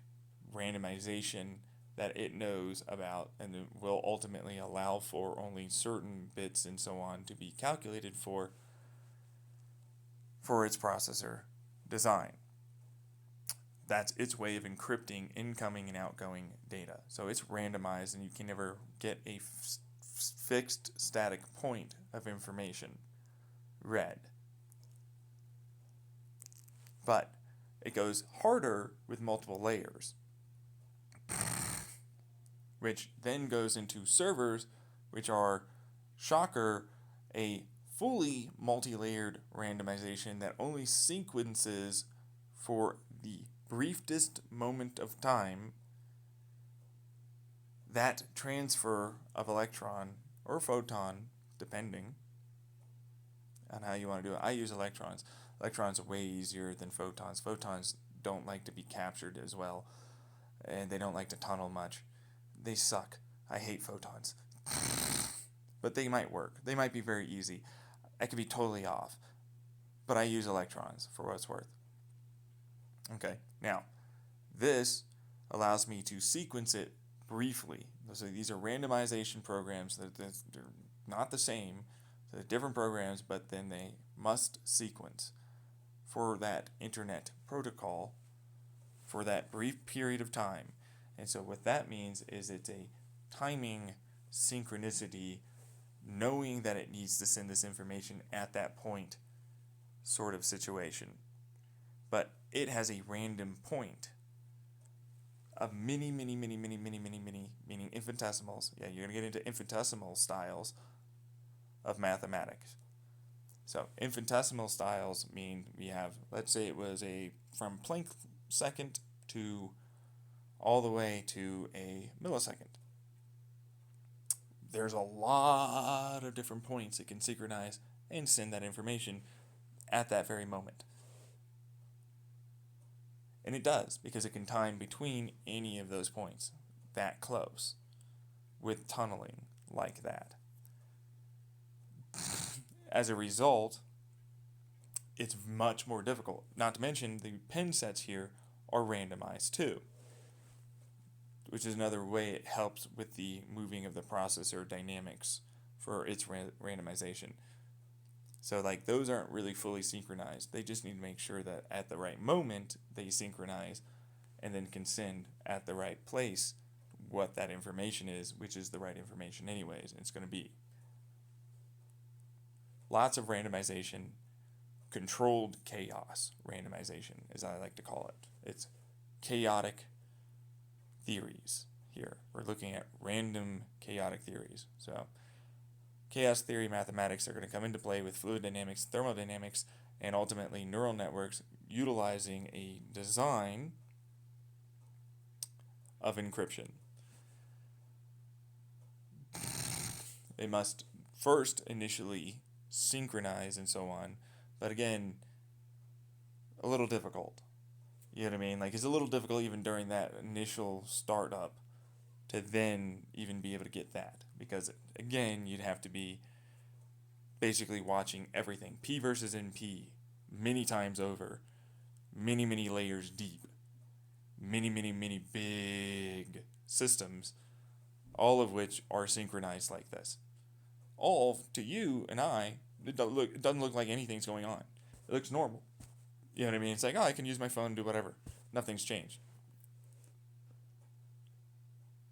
randomization that it knows about and will ultimately allow for only certain bits and so on to be calculated for its processor design. That's its way of encrypting incoming and outgoing data. So it's randomized and you can never get a fixed static point of information read. But it goes harder with multiple layers, which then goes into servers, which are, shocker, a fully multi-layered randomization that only sequences for the briefest moment of time that transfer of electron or photon, depending on how you want to do it. I use electrons. Electrons are way easier than photons. Photons don't like to be captured as well, and they don't like to tunnel much. They suck. I hate photons. But they might work. They might be very easy. I could be totally off. But I use electrons for what it's worth. Okay, now, this allows me to sequence it briefly. So these are randomization programs that they're not the same. They're different programs, but then they must sequence for that internet protocol for that brief period of time. And so what that means is it's a timing synchronicity, knowing that it needs to send this information at that point sort of situation. But it has a random point of many, meaning infinitesimals. Yeah, you're going to get into infinitesimal styles of mathematics. So infinitesimal styles mean we have, let's say it was a from Planck second to all the way to a millisecond. There's a lot of different points it can synchronize and send that information at that very moment. And it does, because it can time between any of those points that close with tunneling like that. As a result, it's much more difficult. Not to mention the pin sets here are randomized too, which is another way it helps with the moving of the processor dynamics for its randomization. So like those aren't really fully synchronized. They just need to make sure that at the right moment they synchronize and then can send at the right place what that information is, which is the right information anyways, and it's going to be. Lots of randomization, controlled chaos randomization, as I like to call it. It's chaotic theories here. We're looking at random chaotic theories. So chaos theory mathematics are going to come into play with fluid dynamics, thermodynamics, and ultimately neural networks utilizing a design of encryption. They must first initially synchronize and so on, but again, a little difficult. You know what I mean? Like, it's a little difficult even during that initial startup to then even be able to get that, because again, you'd have to be basically watching everything P versus NP many times over, many layers deep, many big systems, all of which are synchronized like this. All to you and I, it doesn't look like anything's going on. It looks normal. You know what I mean? It's like, oh, I can use my phone, do whatever. Nothing's changed.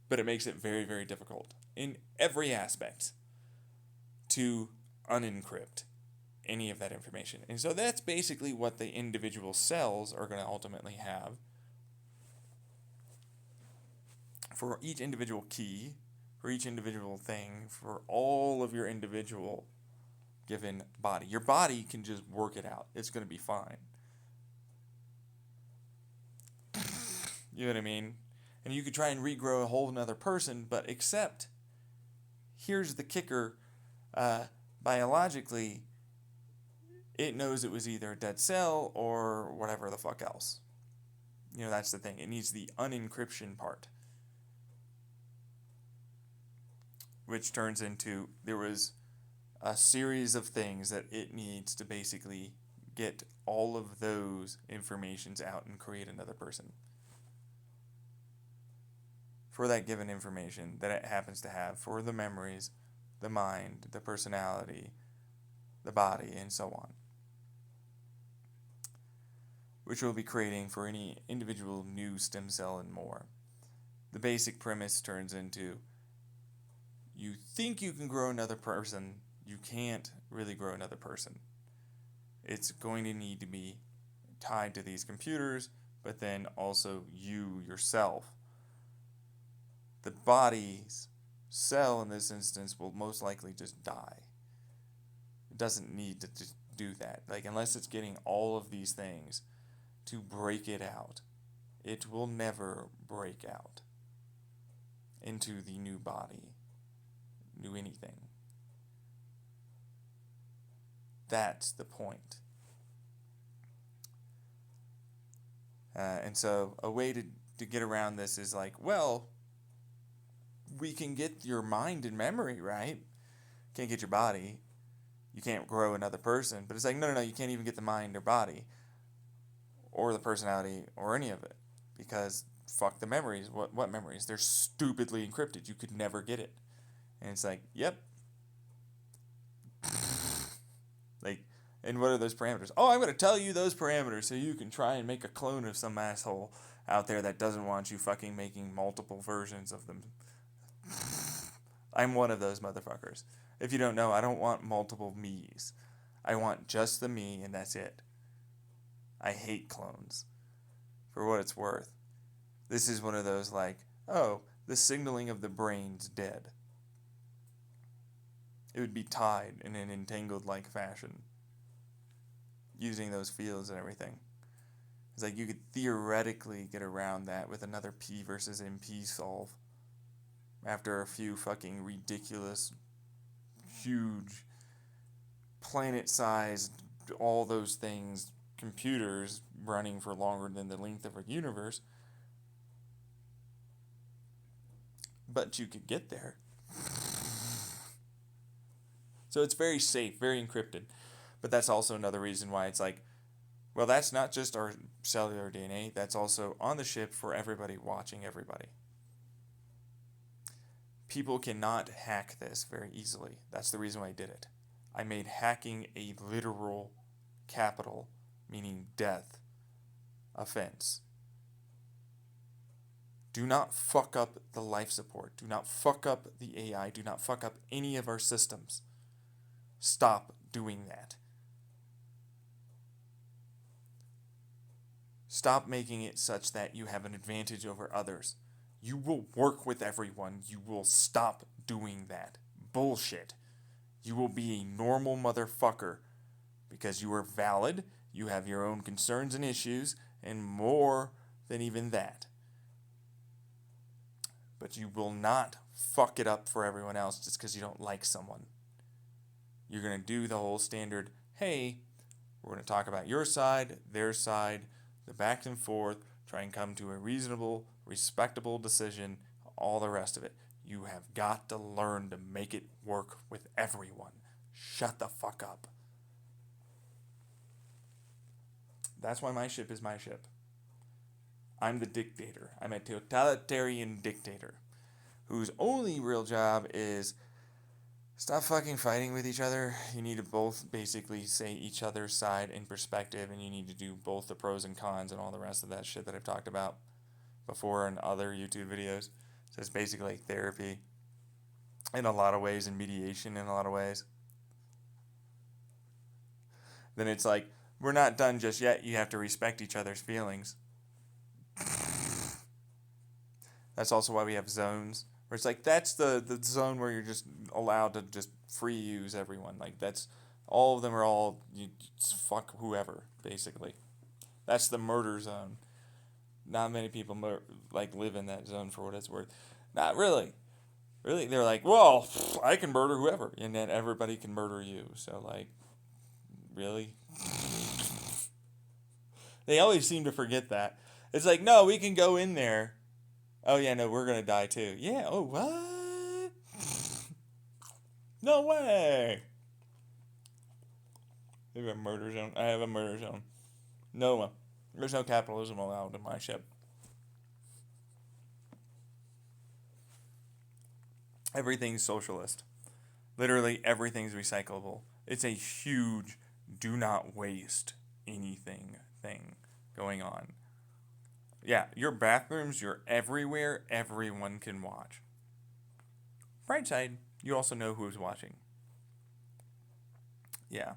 But it makes it very difficult in every aspect to unencrypt any of that information. And so that's basically what the individual cells are going to ultimately have for each individual key, for each individual thing, for all of your individual given body. Your body can just work it out. It's going to be fine. You know what I mean? And you could try and regrow a whole another person, but except, here's the kicker, biologically, it knows it was either a dead cell or whatever the fuck else. You know, that's the thing. It needs the unencryption part. Which turns into, there was a series of things that it needs to basically get all of those informations out and create another person for that given information that it happens to have, for the memories, the mind, the personality, the body, and so on, which we'll be creating for any individual new stem cell and more. The basic premise turns into, you think you can grow another person, you can't really grow another person. It's going to need to be tied to these computers, but then also you yourself. The body's cell in this instance will most likely just die. It doesn't need to just do that. Like, unless it's getting all of these things to break it out, it will never break out into the new body, new anything. That's the point. And so a way to get around this is like, well, we can get your mind and memory, right? Can't get your body. You can't grow another person. But it's like, no, you can't even get the mind or body or the personality or any of it, because fuck the memories. What memories? They're stupidly encrypted. You could never get it. And it's like, yep. Like, and what are those parameters? Oh, I'm going to tell you those parameters so you can try and make a clone of some asshole out there that doesn't want you fucking making multiple versions of them. I'm one of those motherfuckers. If you don't know, I don't want multiple me's. I want just the me, and that's it. I hate clones, for what it's worth. This is one of those like, oh, the signaling of the brain's dead. It would be tied in an entangled-like fashion. using those fields and everything. It's like you could theoretically get around that with another P versus MP solve after a few fucking ridiculous, huge, planet-sized, all those things, computers running for longer than the length of a universe. But you could get there. So it's very safe, very encrypted. But that's also another reason why it's like, well, that's not just our cellular DNA, that's also on the ship for everybody watching everybody. People cannot hack this very easily. That's the reason why I did it. I made hacking a literal capital, meaning death, offense. Do not fuck up the life support. Do not fuck up the AI. Do not fuck up any of our systems. Stop doing that. Stop making it such that you have an advantage over others. You will work with everyone. You will stop doing that. Bullshit. You will be a normal motherfucker because you are valid, you have your own concerns and issues, and more than even that. But you will not fuck it up for everyone else just because you don't like someone. You're going to do the whole standard, hey, we're going to talk about your side, their side, the back and forth, try and come to a reasonable, respectable decision, all the rest of it. You have got to learn to make it work with everyone. Shut the fuck up. That's why my ship is my ship. I'm the dictator. I'm a totalitarian dictator whose only real job is stop fucking fighting with each other. You need to both basically say each other's side in perspective, and you need to do both the pros and cons and all the rest of that shit that I've talked about before in other YouTube videos. So it's basically like therapy in a lot of ways and mediation in a lot of ways. Then it's like, we're not done just yet. You have to respect each other's feelings. That's also why we have zones. Where it's like, that's the zone where you're just allowed to just free use everyone. Like, that's, all of them are all, you fuck whoever, basically. That's the murder zone. Not many people live in that zone for what it's worth. Not really. Really, they're like, well, I can murder whoever. And then everybody can murder you. So, like, really? They always seem to forget that. It's like, no, we can go in there. Oh, yeah, no, we're going to die too. Yeah, oh, what? No way. You have a murder zone. I have a murder zone. No, there's no capitalism allowed in my ship. Everything's socialist. Literally everything's recyclable. It's a huge do not waste anything thing going on. Yeah, your bathrooms, you're everywhere. Everyone can watch. Bright side, you also know who's watching. Yeah.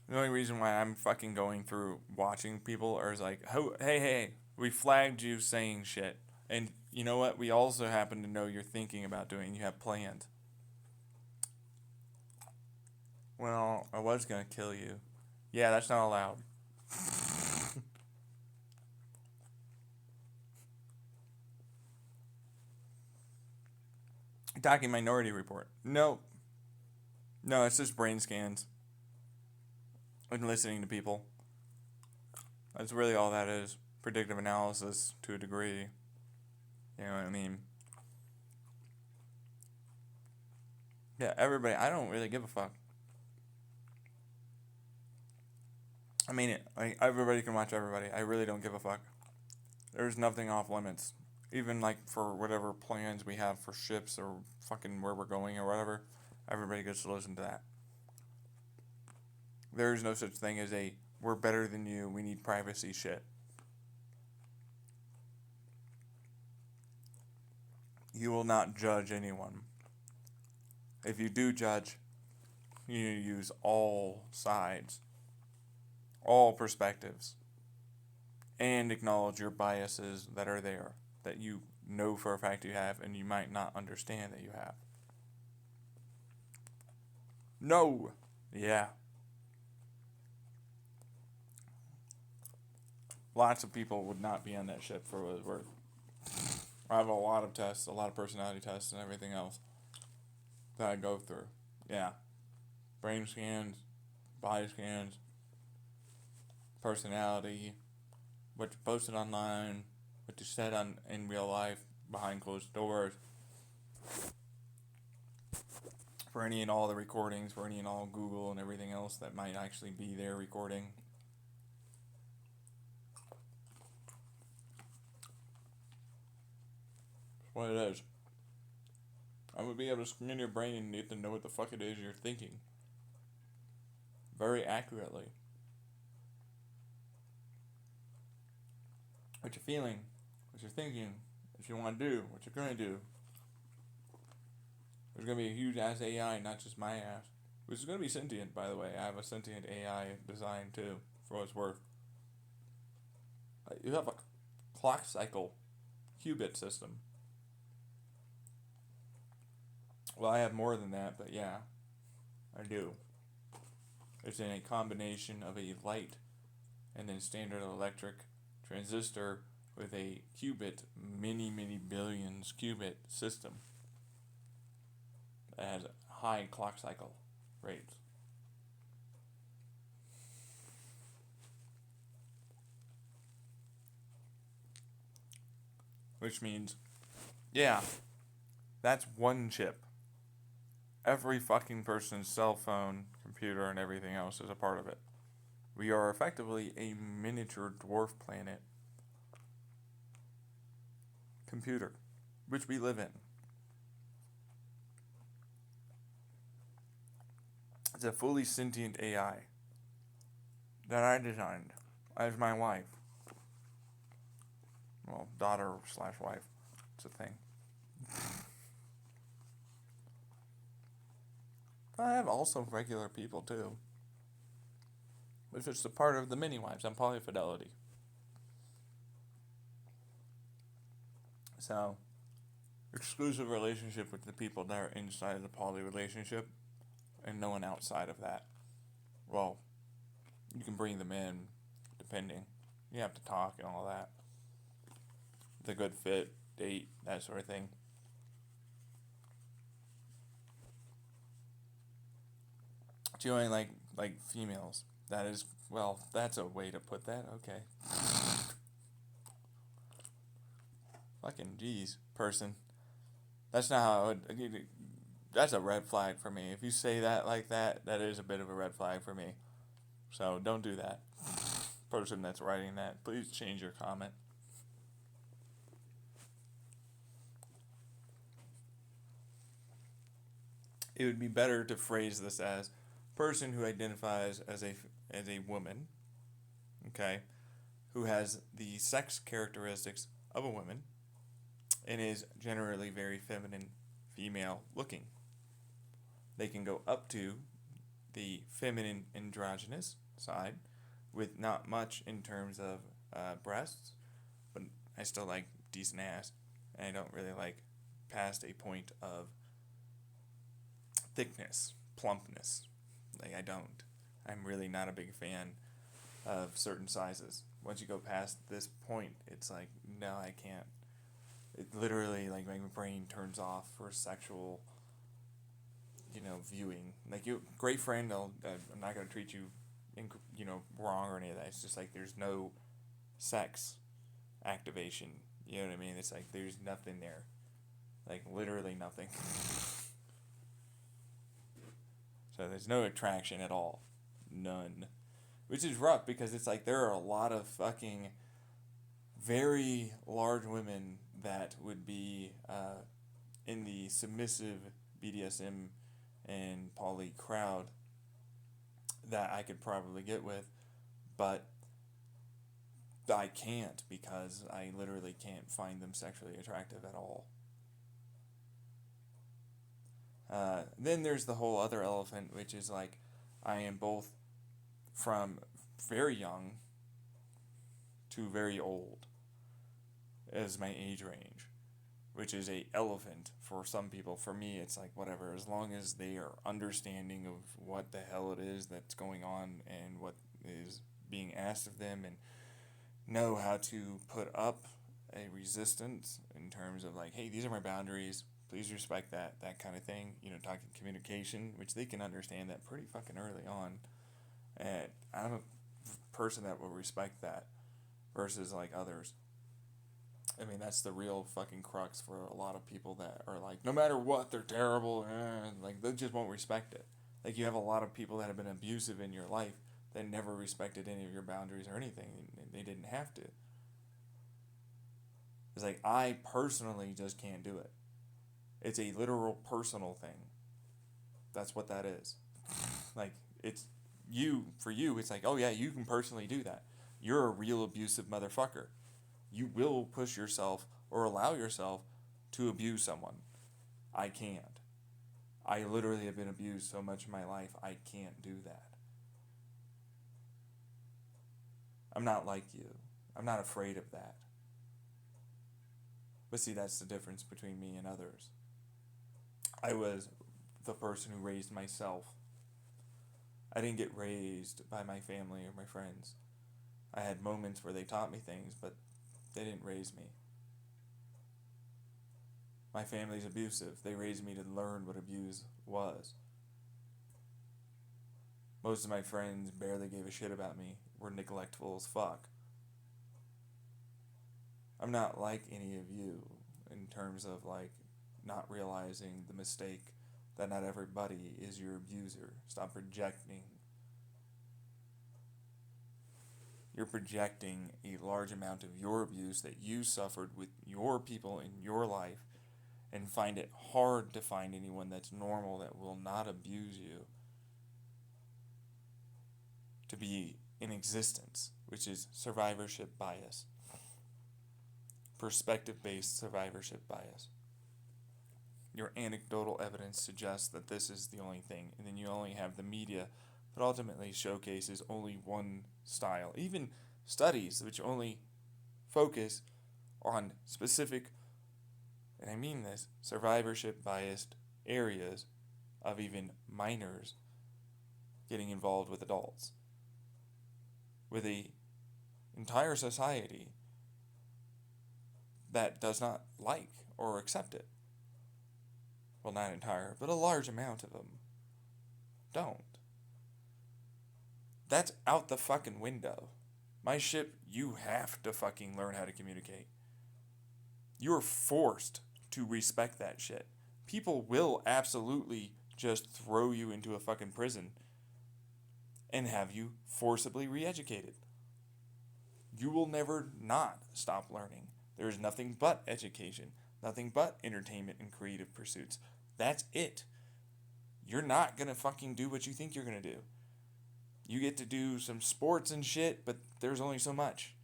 The only reason why I'm fucking going through watching people is like, hey, we flagged you saying shit. And you know what? We also happen to know you're thinking about doing, you have plans. Well, I was going to kill you. Yeah, that's not allowed. Talking Minority Report. No, it's just brain scans. And listening to people. That's really all that is. Predictive analysis to a degree. You know what I mean? Yeah, everybody, I don't really give a fuck. I mean it. Everybody can watch everybody. I really don't give a fuck. There's nothing off limits. Even like for whatever plans we have for ships or fucking where we're going or whatever, everybody gets to listen to that. There's no such thing as a we're better than you, we need privacy shit. You will not judge anyone. If you do judge, you need to use all sides, all perspectives, and acknowledge your biases that are there, that you know for a fact you have, and you might not understand that you have. No. Yeah. Lots of people would not be on that ship for what it's worth. I have a lot of tests, a lot of personality tests, and everything else that I go through. Yeah, brain scans, body scans, personality, what you posted online, what you said on in real life behind closed doors. For any and all the recordings, for any and all Google and everything else that might actually be there recording. That's what it is. I would be able to scan your brain and need to know what the fuck it is you're thinking. Very accurately. What you're feeling, what you're thinking, what you want to do, what you're going to do. There's going to be a huge ass AI, not just my ass. Which is going to be sentient, by the way. I have a sentient AI design too, for what it's worth. You have a clock cycle qubit system. Well, I have more than that, but yeah, I do. It's in a combination of a light and then standard electric transistor with a qubit, many billions qubit system that has high clock cycle rates. Which means, yeah, that's one chip. Every fucking person's cell phone, computer, and everything else is a part of it. We are effectively a miniature dwarf planet computer, which we live in. It's a fully sentient AI that I designed as my wife. Well, daughter slash wife. It's a thing. I have also regular people too. Which is a part of the mini wives. I'm polyfidelity. So, exclusive relationship with the people that are inside of the poly relationship and no one outside of that. Well, you can bring them in depending. You have to talk and all that. The good fit, date, that sort of thing. Do you only like females? That is, well, that's a way to put that. Okay. Fucking geez, person. That's not how I would. That's a red flag for me. If you say that like that, that is a bit of a red flag for me. So don't do that. Person that's writing that, please change your comment. It would be better to phrase this as person who identifies as a woman, okay, who has the sex characteristics of a woman and is generally very feminine, female looking. They can go up to the feminine androgynous side with not much in terms of breasts, but I still like decent ass. And I don't really like past a point of thickness, plumpness. Like, I don't. I'm really not a big fan of certain sizes. Once you go past this point, it's like, no, I can't. It literally, like, my brain turns off for sexual, viewing. Like, you, great friend, I'm not going to treat you, wrong or any of that. It's just like there's no sex activation. You know what I mean? It's like there's nothing there. Like, literally nothing. So there's no attraction at all. None. Which is rough because it's like there are a lot of fucking very large women that would be in the submissive BDSM and poly crowd that I could probably get with, but I can't because I literally can't find them sexually attractive at all. Then there's the whole other elephant, which is like I am both from very young to very old as my age range, which is a elephant for some people. For me, it's like whatever, as long as they are understanding of what the hell it is that's going on and what is being asked of them and know how to put up a resistance in terms of like, hey, these are my boundaries. Please respect that kind of thing. Talking communication, which they can understand that pretty fucking early on. And I'm a person that will respect that versus like others. I mean, that's the real fucking crux for a lot of people that are like, no matter what, they're terrible. Like, they just won't respect it. Like, you have a lot of people that have been abusive in your life that never respected any of your boundaries or anything. They didn't have to. It's like, I personally just can't do it. It's a literal personal thing. That's what that is. Like, it's for you, it's like, oh yeah, you can personally do that. You're a real abusive motherfucker. You will push yourself or allow yourself to abuse someone. I can't. I literally have been abused so much in my life, I can't do that. I'm not like you. I'm not afraid of that. But see, that's the difference between me and others. I was the person who raised myself. I didn't get raised by my family or my friends. I had moments where they taught me things, but they didn't raise me. My family's abusive. They raised me to learn what abuse was. Most of my friends barely gave a shit about me, were neglectful as fuck. I'm not like any of you in terms of like not realizing the mistake that not everybody is your abuser. Stop projecting. You're projecting a large amount of your abuse that you suffered with your people in your life and find it hard to find anyone that's normal that will not abuse you to be in existence, which is survivorship bias. Perspective-based survivorship bias. Your anecdotal evidence suggests that this is the only thing, and then you only have the media that ultimately showcases only one style. Even studies which only focus on specific, and I mean this, survivorship biased areas of even minors getting involved with adults. With a entire society that does not like or accept it. Well, not entire, but a large amount of them don't. That's out the fucking window. My ship, you have to fucking learn how to communicate. You're forced to respect that shit. People will absolutely just throw you into a fucking prison and have you forcibly re-educated. You will never not stop learning. There is nothing but education, nothing but entertainment and creative pursuits. That's it. You're not gonna fucking do what you think you're gonna do. You get to do some sports and shit, but there's only so much.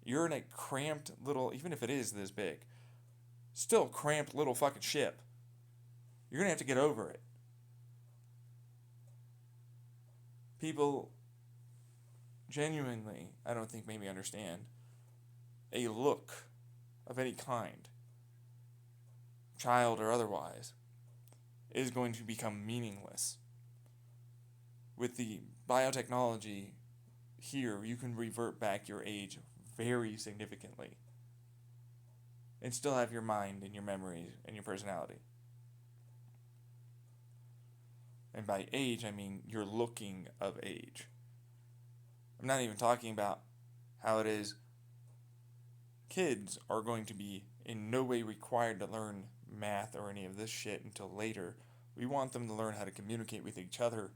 You're in a cramped little, even if it is this big, still cramped little fucking ship. You're gonna have to get over it. People genuinely, I don't think maybe understand, a look of any kind, child or otherwise, is going to become meaningless. With the biotechnology here, you can revert back your age very significantly and still have your mind and your memories and your personality. And by age, I mean you're looking of age. I'm not even talking about how it is kids are going to be in no way required to learn math or any of this shit until later. We want them to learn how to communicate with each other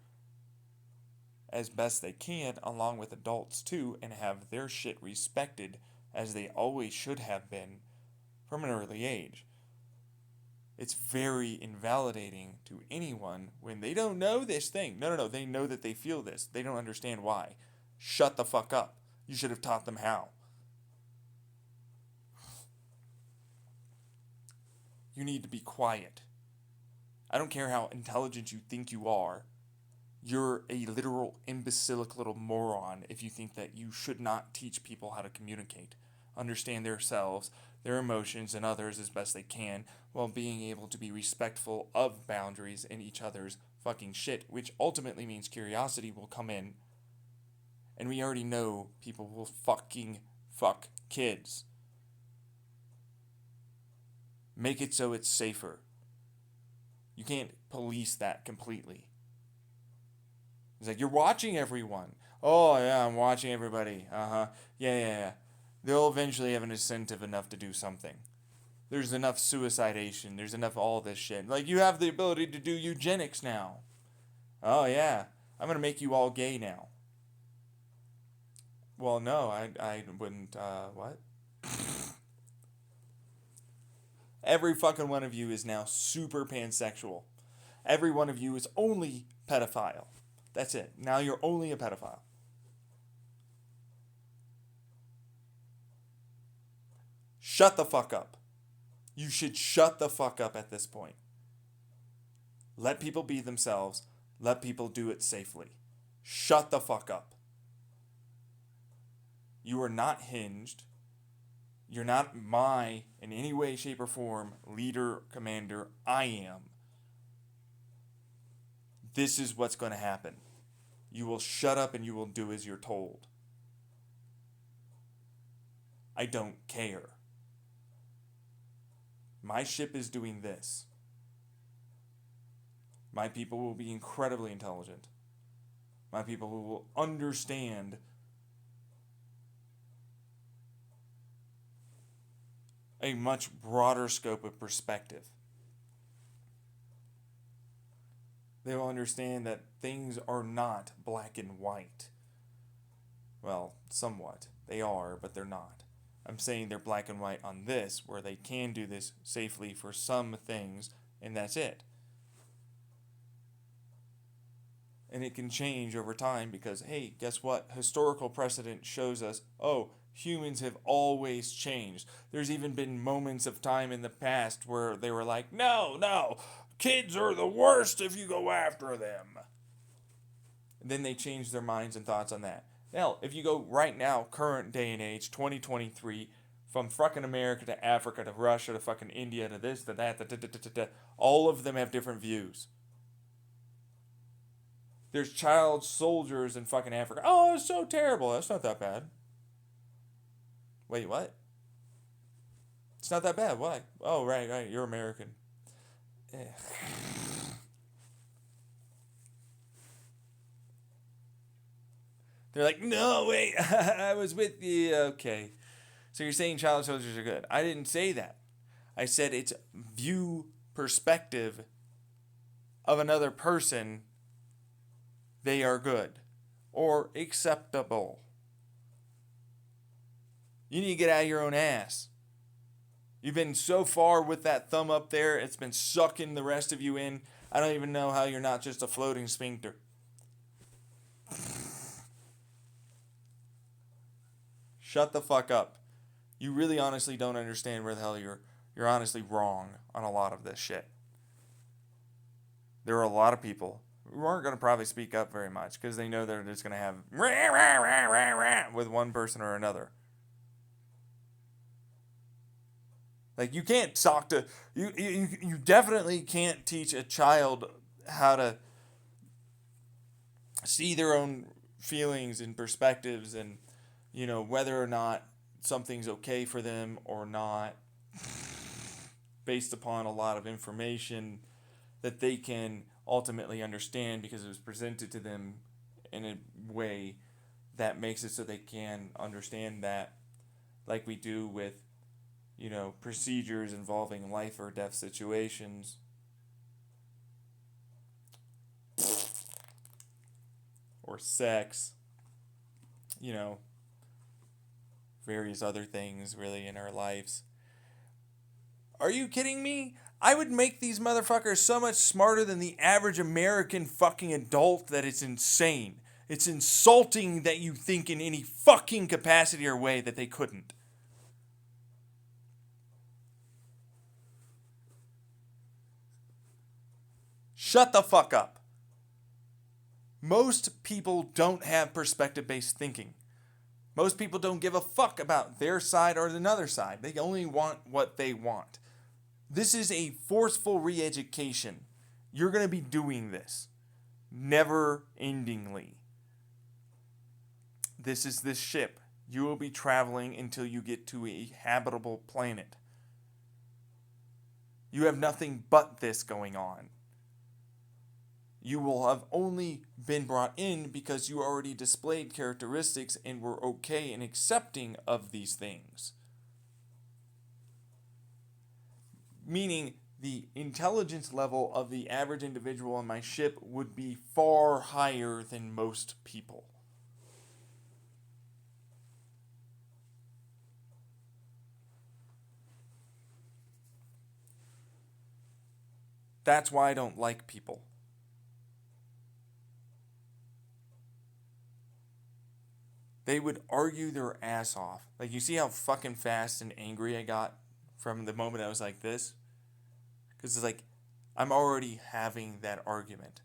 as best they can, along with adults too, and have their shit respected as they always should have been from an early age. It's very invalidating to anyone when they don't know this thing. No, they know that they feel this. They don't understand why. Shut the fuck up. You should have taught them how. You need to be quiet. I don't care how intelligent you think you are. You're a literal imbecilic little moron if you think that you should not teach people how to communicate, understand themselves, their emotions, and others as best they can, while being able to be respectful of boundaries in each other's fucking shit, which ultimately means curiosity will come in. And we already know people will fucking fuck kids. Make it so it's safer. You can't police that completely. It's like, you're watching everyone. Oh, yeah, I'm watching everybody. Uh-huh. Yeah. They'll eventually have an incentive enough to do something. There's enough suicidation. There's enough all this shit. Like, you have the ability to do eugenics now. Oh, yeah. I'm going to make you all gay now. Well, no, I wouldn't, what? Every fucking one of you is now super pansexual. Every one of you is only pedophile. That's it. Now you're only a pedophile. Shut the fuck up. You should shut the fuck up at this point. Let people be themselves. Let people do it safely. Shut the fuck up. You are not hinged. You're not my, in any way, shape, or form, leader, commander. I am. This is what's going to happen. You will shut up and you will do as you're told. I don't care. My ship is doing this. My people will be incredibly intelligent. My people will understand a much broader scope of perspective. They will understand that things are not black and white. Well, somewhat. They are, but they're not. I'm saying they're black and white on this, where they can do this safely for some things, and that's it. And it can change over time because, hey, guess what? Historical precedent shows us, oh, humans have always changed. There's even been moments of time in the past where they were like, no, kids are the worst if you go after them. And then they changed their minds and thoughts on that. Hell, if you go right now, current day and age, 2023, from fucking America to Africa to Russia to fucking India to this to that, all of them have different views. There's child soldiers in fucking Africa. Oh, it's so terrible. That's not that bad. Wait, what? It's not that bad. Why? Oh, right. You're American. They're like, no, wait, I was with you. Okay. So you're saying child soldiers are good. I didn't say that. I said it's view perspective of another person. They are good or acceptable. You need to get out of your own ass. You've been so far with that thumb up there, it's been sucking the rest of you in. I don't even know how you're not just a floating sphincter. Shut the fuck up. You really honestly don't understand where the hell you're honestly wrong on a lot of this shit. There are a lot of people who aren't going to probably speak up very much because they know they're just going to have rah, rah, rah, rah, rah, with one person or another. Like, you can't talk to... You definitely can't teach a child how to see their own feelings and perspectives and, whether or not something's okay for them or not based upon a lot of information that they can ultimately understand because it was presented to them in a way that makes it so they can understand that, like we do with procedures involving life or death situations. Or sex. Various other things really in our lives. Are you kidding me? I would make these motherfuckers so much smarter than the average American fucking adult that it's insane. It's insulting that you think in any fucking capacity or way that they couldn't. Shut the fuck up. Most people don't have perspective-based thinking. Most people don't give a fuck about their side or another side. They only want what they want. This is a forceful re-education. You're going to be doing this. Never-endingly. This is this ship. You will be traveling until you get to a habitable planet. You have nothing but this going on. You will have only been brought in because you already displayed characteristics and were okay and accepting of these things. Meaning, the intelligence level of the average individual on my ship would be far higher than most people. That's why I don't like people. They would argue their ass off. Like, you see how fucking fast and angry I got from the moment I was like this? Because it's like, I'm already having that argument.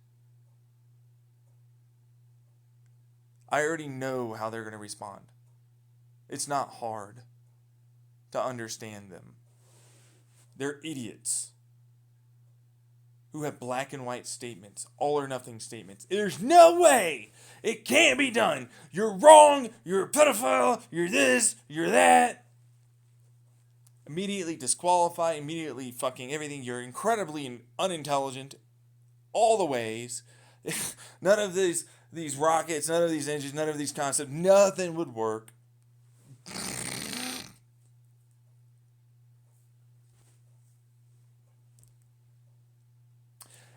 I already know how they're going to respond. It's not hard to understand them. They're idiots who have black and white statements, all or nothing statements. There's no way! It can't be done! You're wrong! You're a pedophile! You're this! You're that! Immediately disqualify, immediately fucking everything. You're incredibly unintelligent, all the ways. None of these rockets, none of these engines, none of these concepts, nothing would work.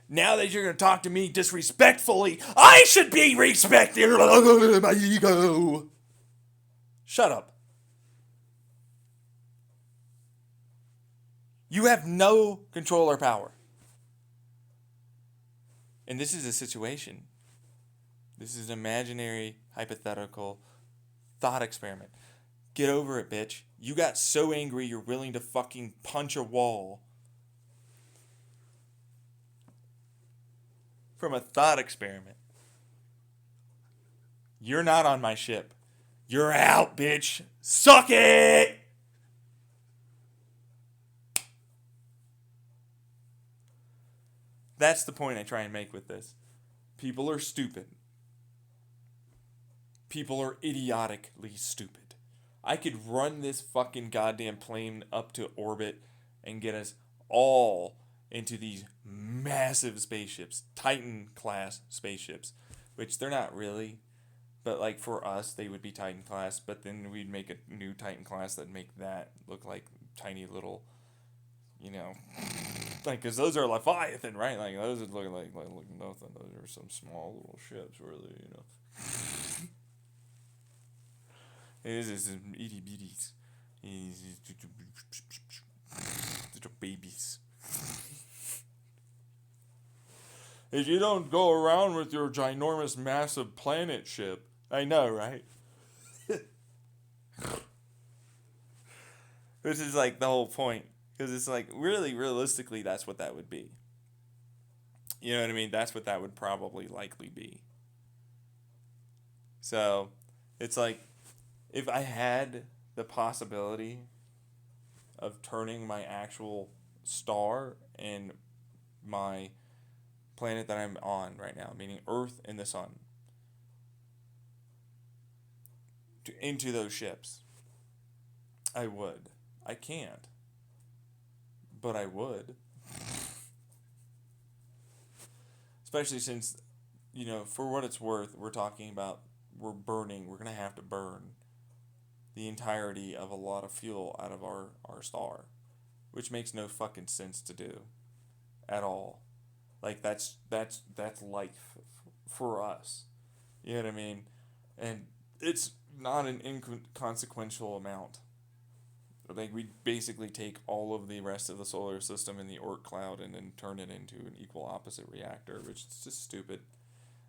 Now that you're going to talk to me disrespectfully, I should be respected. My ego. Shut up. You have no control or power. And this is a situation. This is an imaginary, hypothetical thought experiment. Get over it, bitch. You got so angry you're willing to fucking punch a wall. From a thought experiment. You're not on my ship. You're out, bitch. Suck it! That's the point I try and make with this. People are stupid. People are idiotically stupid. I could run this fucking goddamn plane up to orbit and get us all into these massive spaceships, Titan class spaceships, which they're not really, but like for us they would be Titan class, but then we'd make a new Titan class that'd make that look like tiny little, you know, like, because those are Leviathan, right? Like those would look like nothing. Those are some small little ships, really, you know. It is some itty bitties, little babies. If you don't go around with your ginormous, massive planet ship, I know, right? This is like the whole point. Because it's like, really, realistically, that's what that would be. You know what I mean? That's what that would probably likely be. So, it's like, if I had the possibility of turning my actual star and my planet that I'm on right now, meaning Earth and the Sun, into those ships, I would. I can't. But I would. Especially since, you know, for what it's worth, we're talking about we're going to have to burn the entirety of a lot of fuel out of our star, which makes no fucking sense to do at all. Like, that's life for us. You know what I mean? And it's not an inconsequential amount. Like, we basically take all of the rest of the solar system in the Oort cloud and then turn it into an equal opposite reactor, which is just stupid.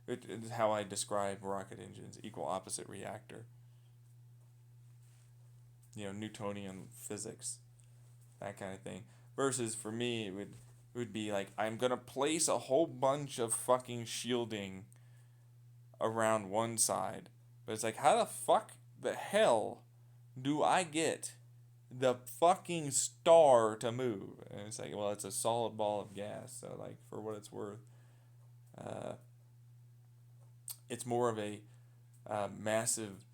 It is how I describe rocket engines, equal opposite reactor. You know, Newtonian physics, that kind of thing. Versus, for me, it would be like, I'm going to place a whole bunch of fucking shielding around one side. But it's like, how the hell do I get the fucking star to move? And it's like, well, it's a solid ball of gas, so like, for what it's worth, it's more of a massive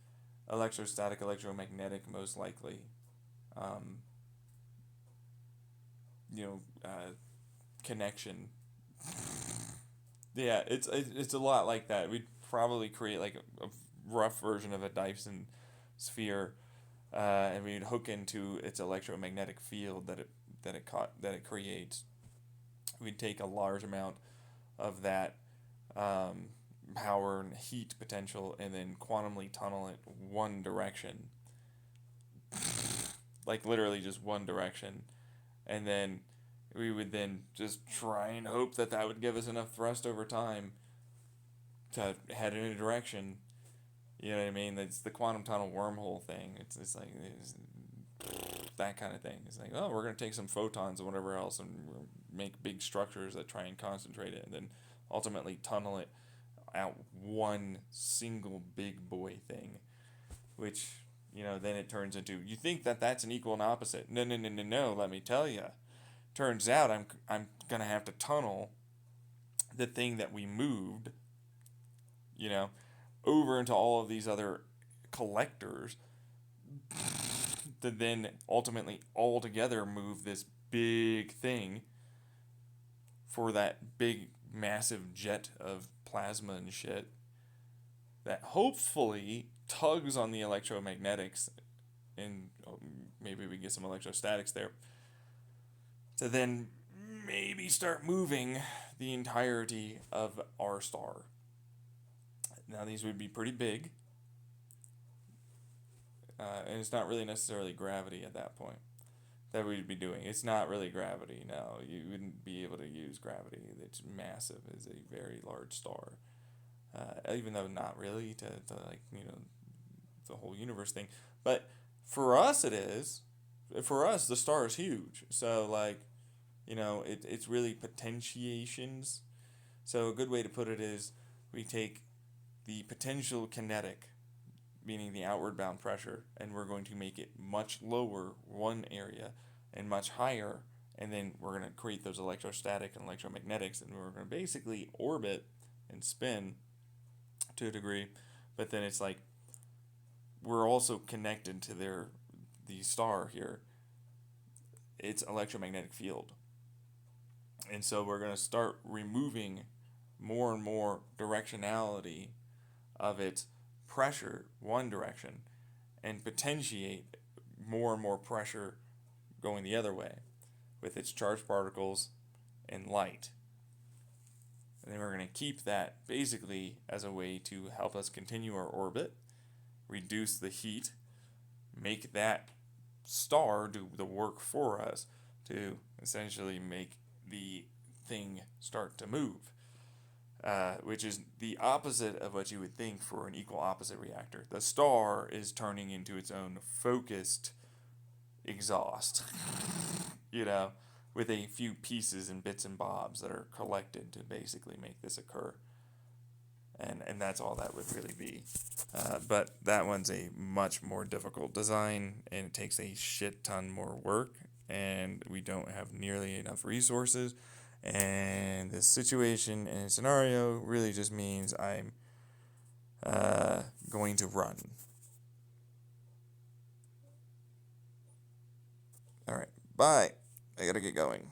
electrostatic, electromagnetic, most likely. Um, you know, connection. Yeah, it's a lot like that. We'd probably create like a rough version of a Dyson sphere, and we'd hook into its electromagnetic field that it creates. We'd take a large amount of that um, power and heat potential, and then quantumly tunnel it one direction, like literally just one direction, and then we would then just try and hope that that would give us enough thrust over time to head in a direction. You know what I mean? That's the quantum tunnel wormhole thing. It's like that kind of thing. It's like, oh, we're gonna take some photons and whatever else and make big structures that try and concentrate it, and then ultimately tunnel it out one single big boy thing, which then it turns into, you think that that's an equal and opposite. No, no, no, no, no. Let me tell you. Turns out I'm gonna have to tunnel the thing that we moved, you know, over into all of these other collectors to then ultimately all together move this big thing for that big massive jet of plasma and shit that hopefully tugs on the electromagnetics, and maybe we get some electrostatics there to then maybe start moving the entirety of our star. Now, these would be pretty big, and it's not really necessarily gravity at that point that we'd be doing. It's not really gravity. No, you wouldn't be able to use gravity. It's massive. It's a very large star, even though not really to like the whole universe thing. But for us, it is. For us, the star is huge. So like, it's really potentiations. So a good way to put it is we take the potential kinetic, meaning the outward bound pressure, and we're going to make it much lower one area and much higher, and then we're going to create those electrostatic and electromagnetics, and we're going to basically orbit and spin to a degree, but then it's like we're also connected to the star here, its electromagnetic field. And so we're going to start removing more and more directionality of its pressure one direction and potentiate more and more pressure going the other way with its charged particles and light. And then we're going to keep that basically as a way to help us continue our orbit, reduce the heat, make that star do the work for us to essentially make the thing start to move. Which is the opposite of what you would think for an equal opposite reactor. The star is turning into its own focused exhaust, with a few pieces and bits and bobs that are collected to basically make this occur. And that's all that would really be. But that one's a much more difficult design, and it takes a shit ton more work, and we don't have nearly enough resources. And this situation and scenario really just means I'm going to run. All right, bye. I gotta get going.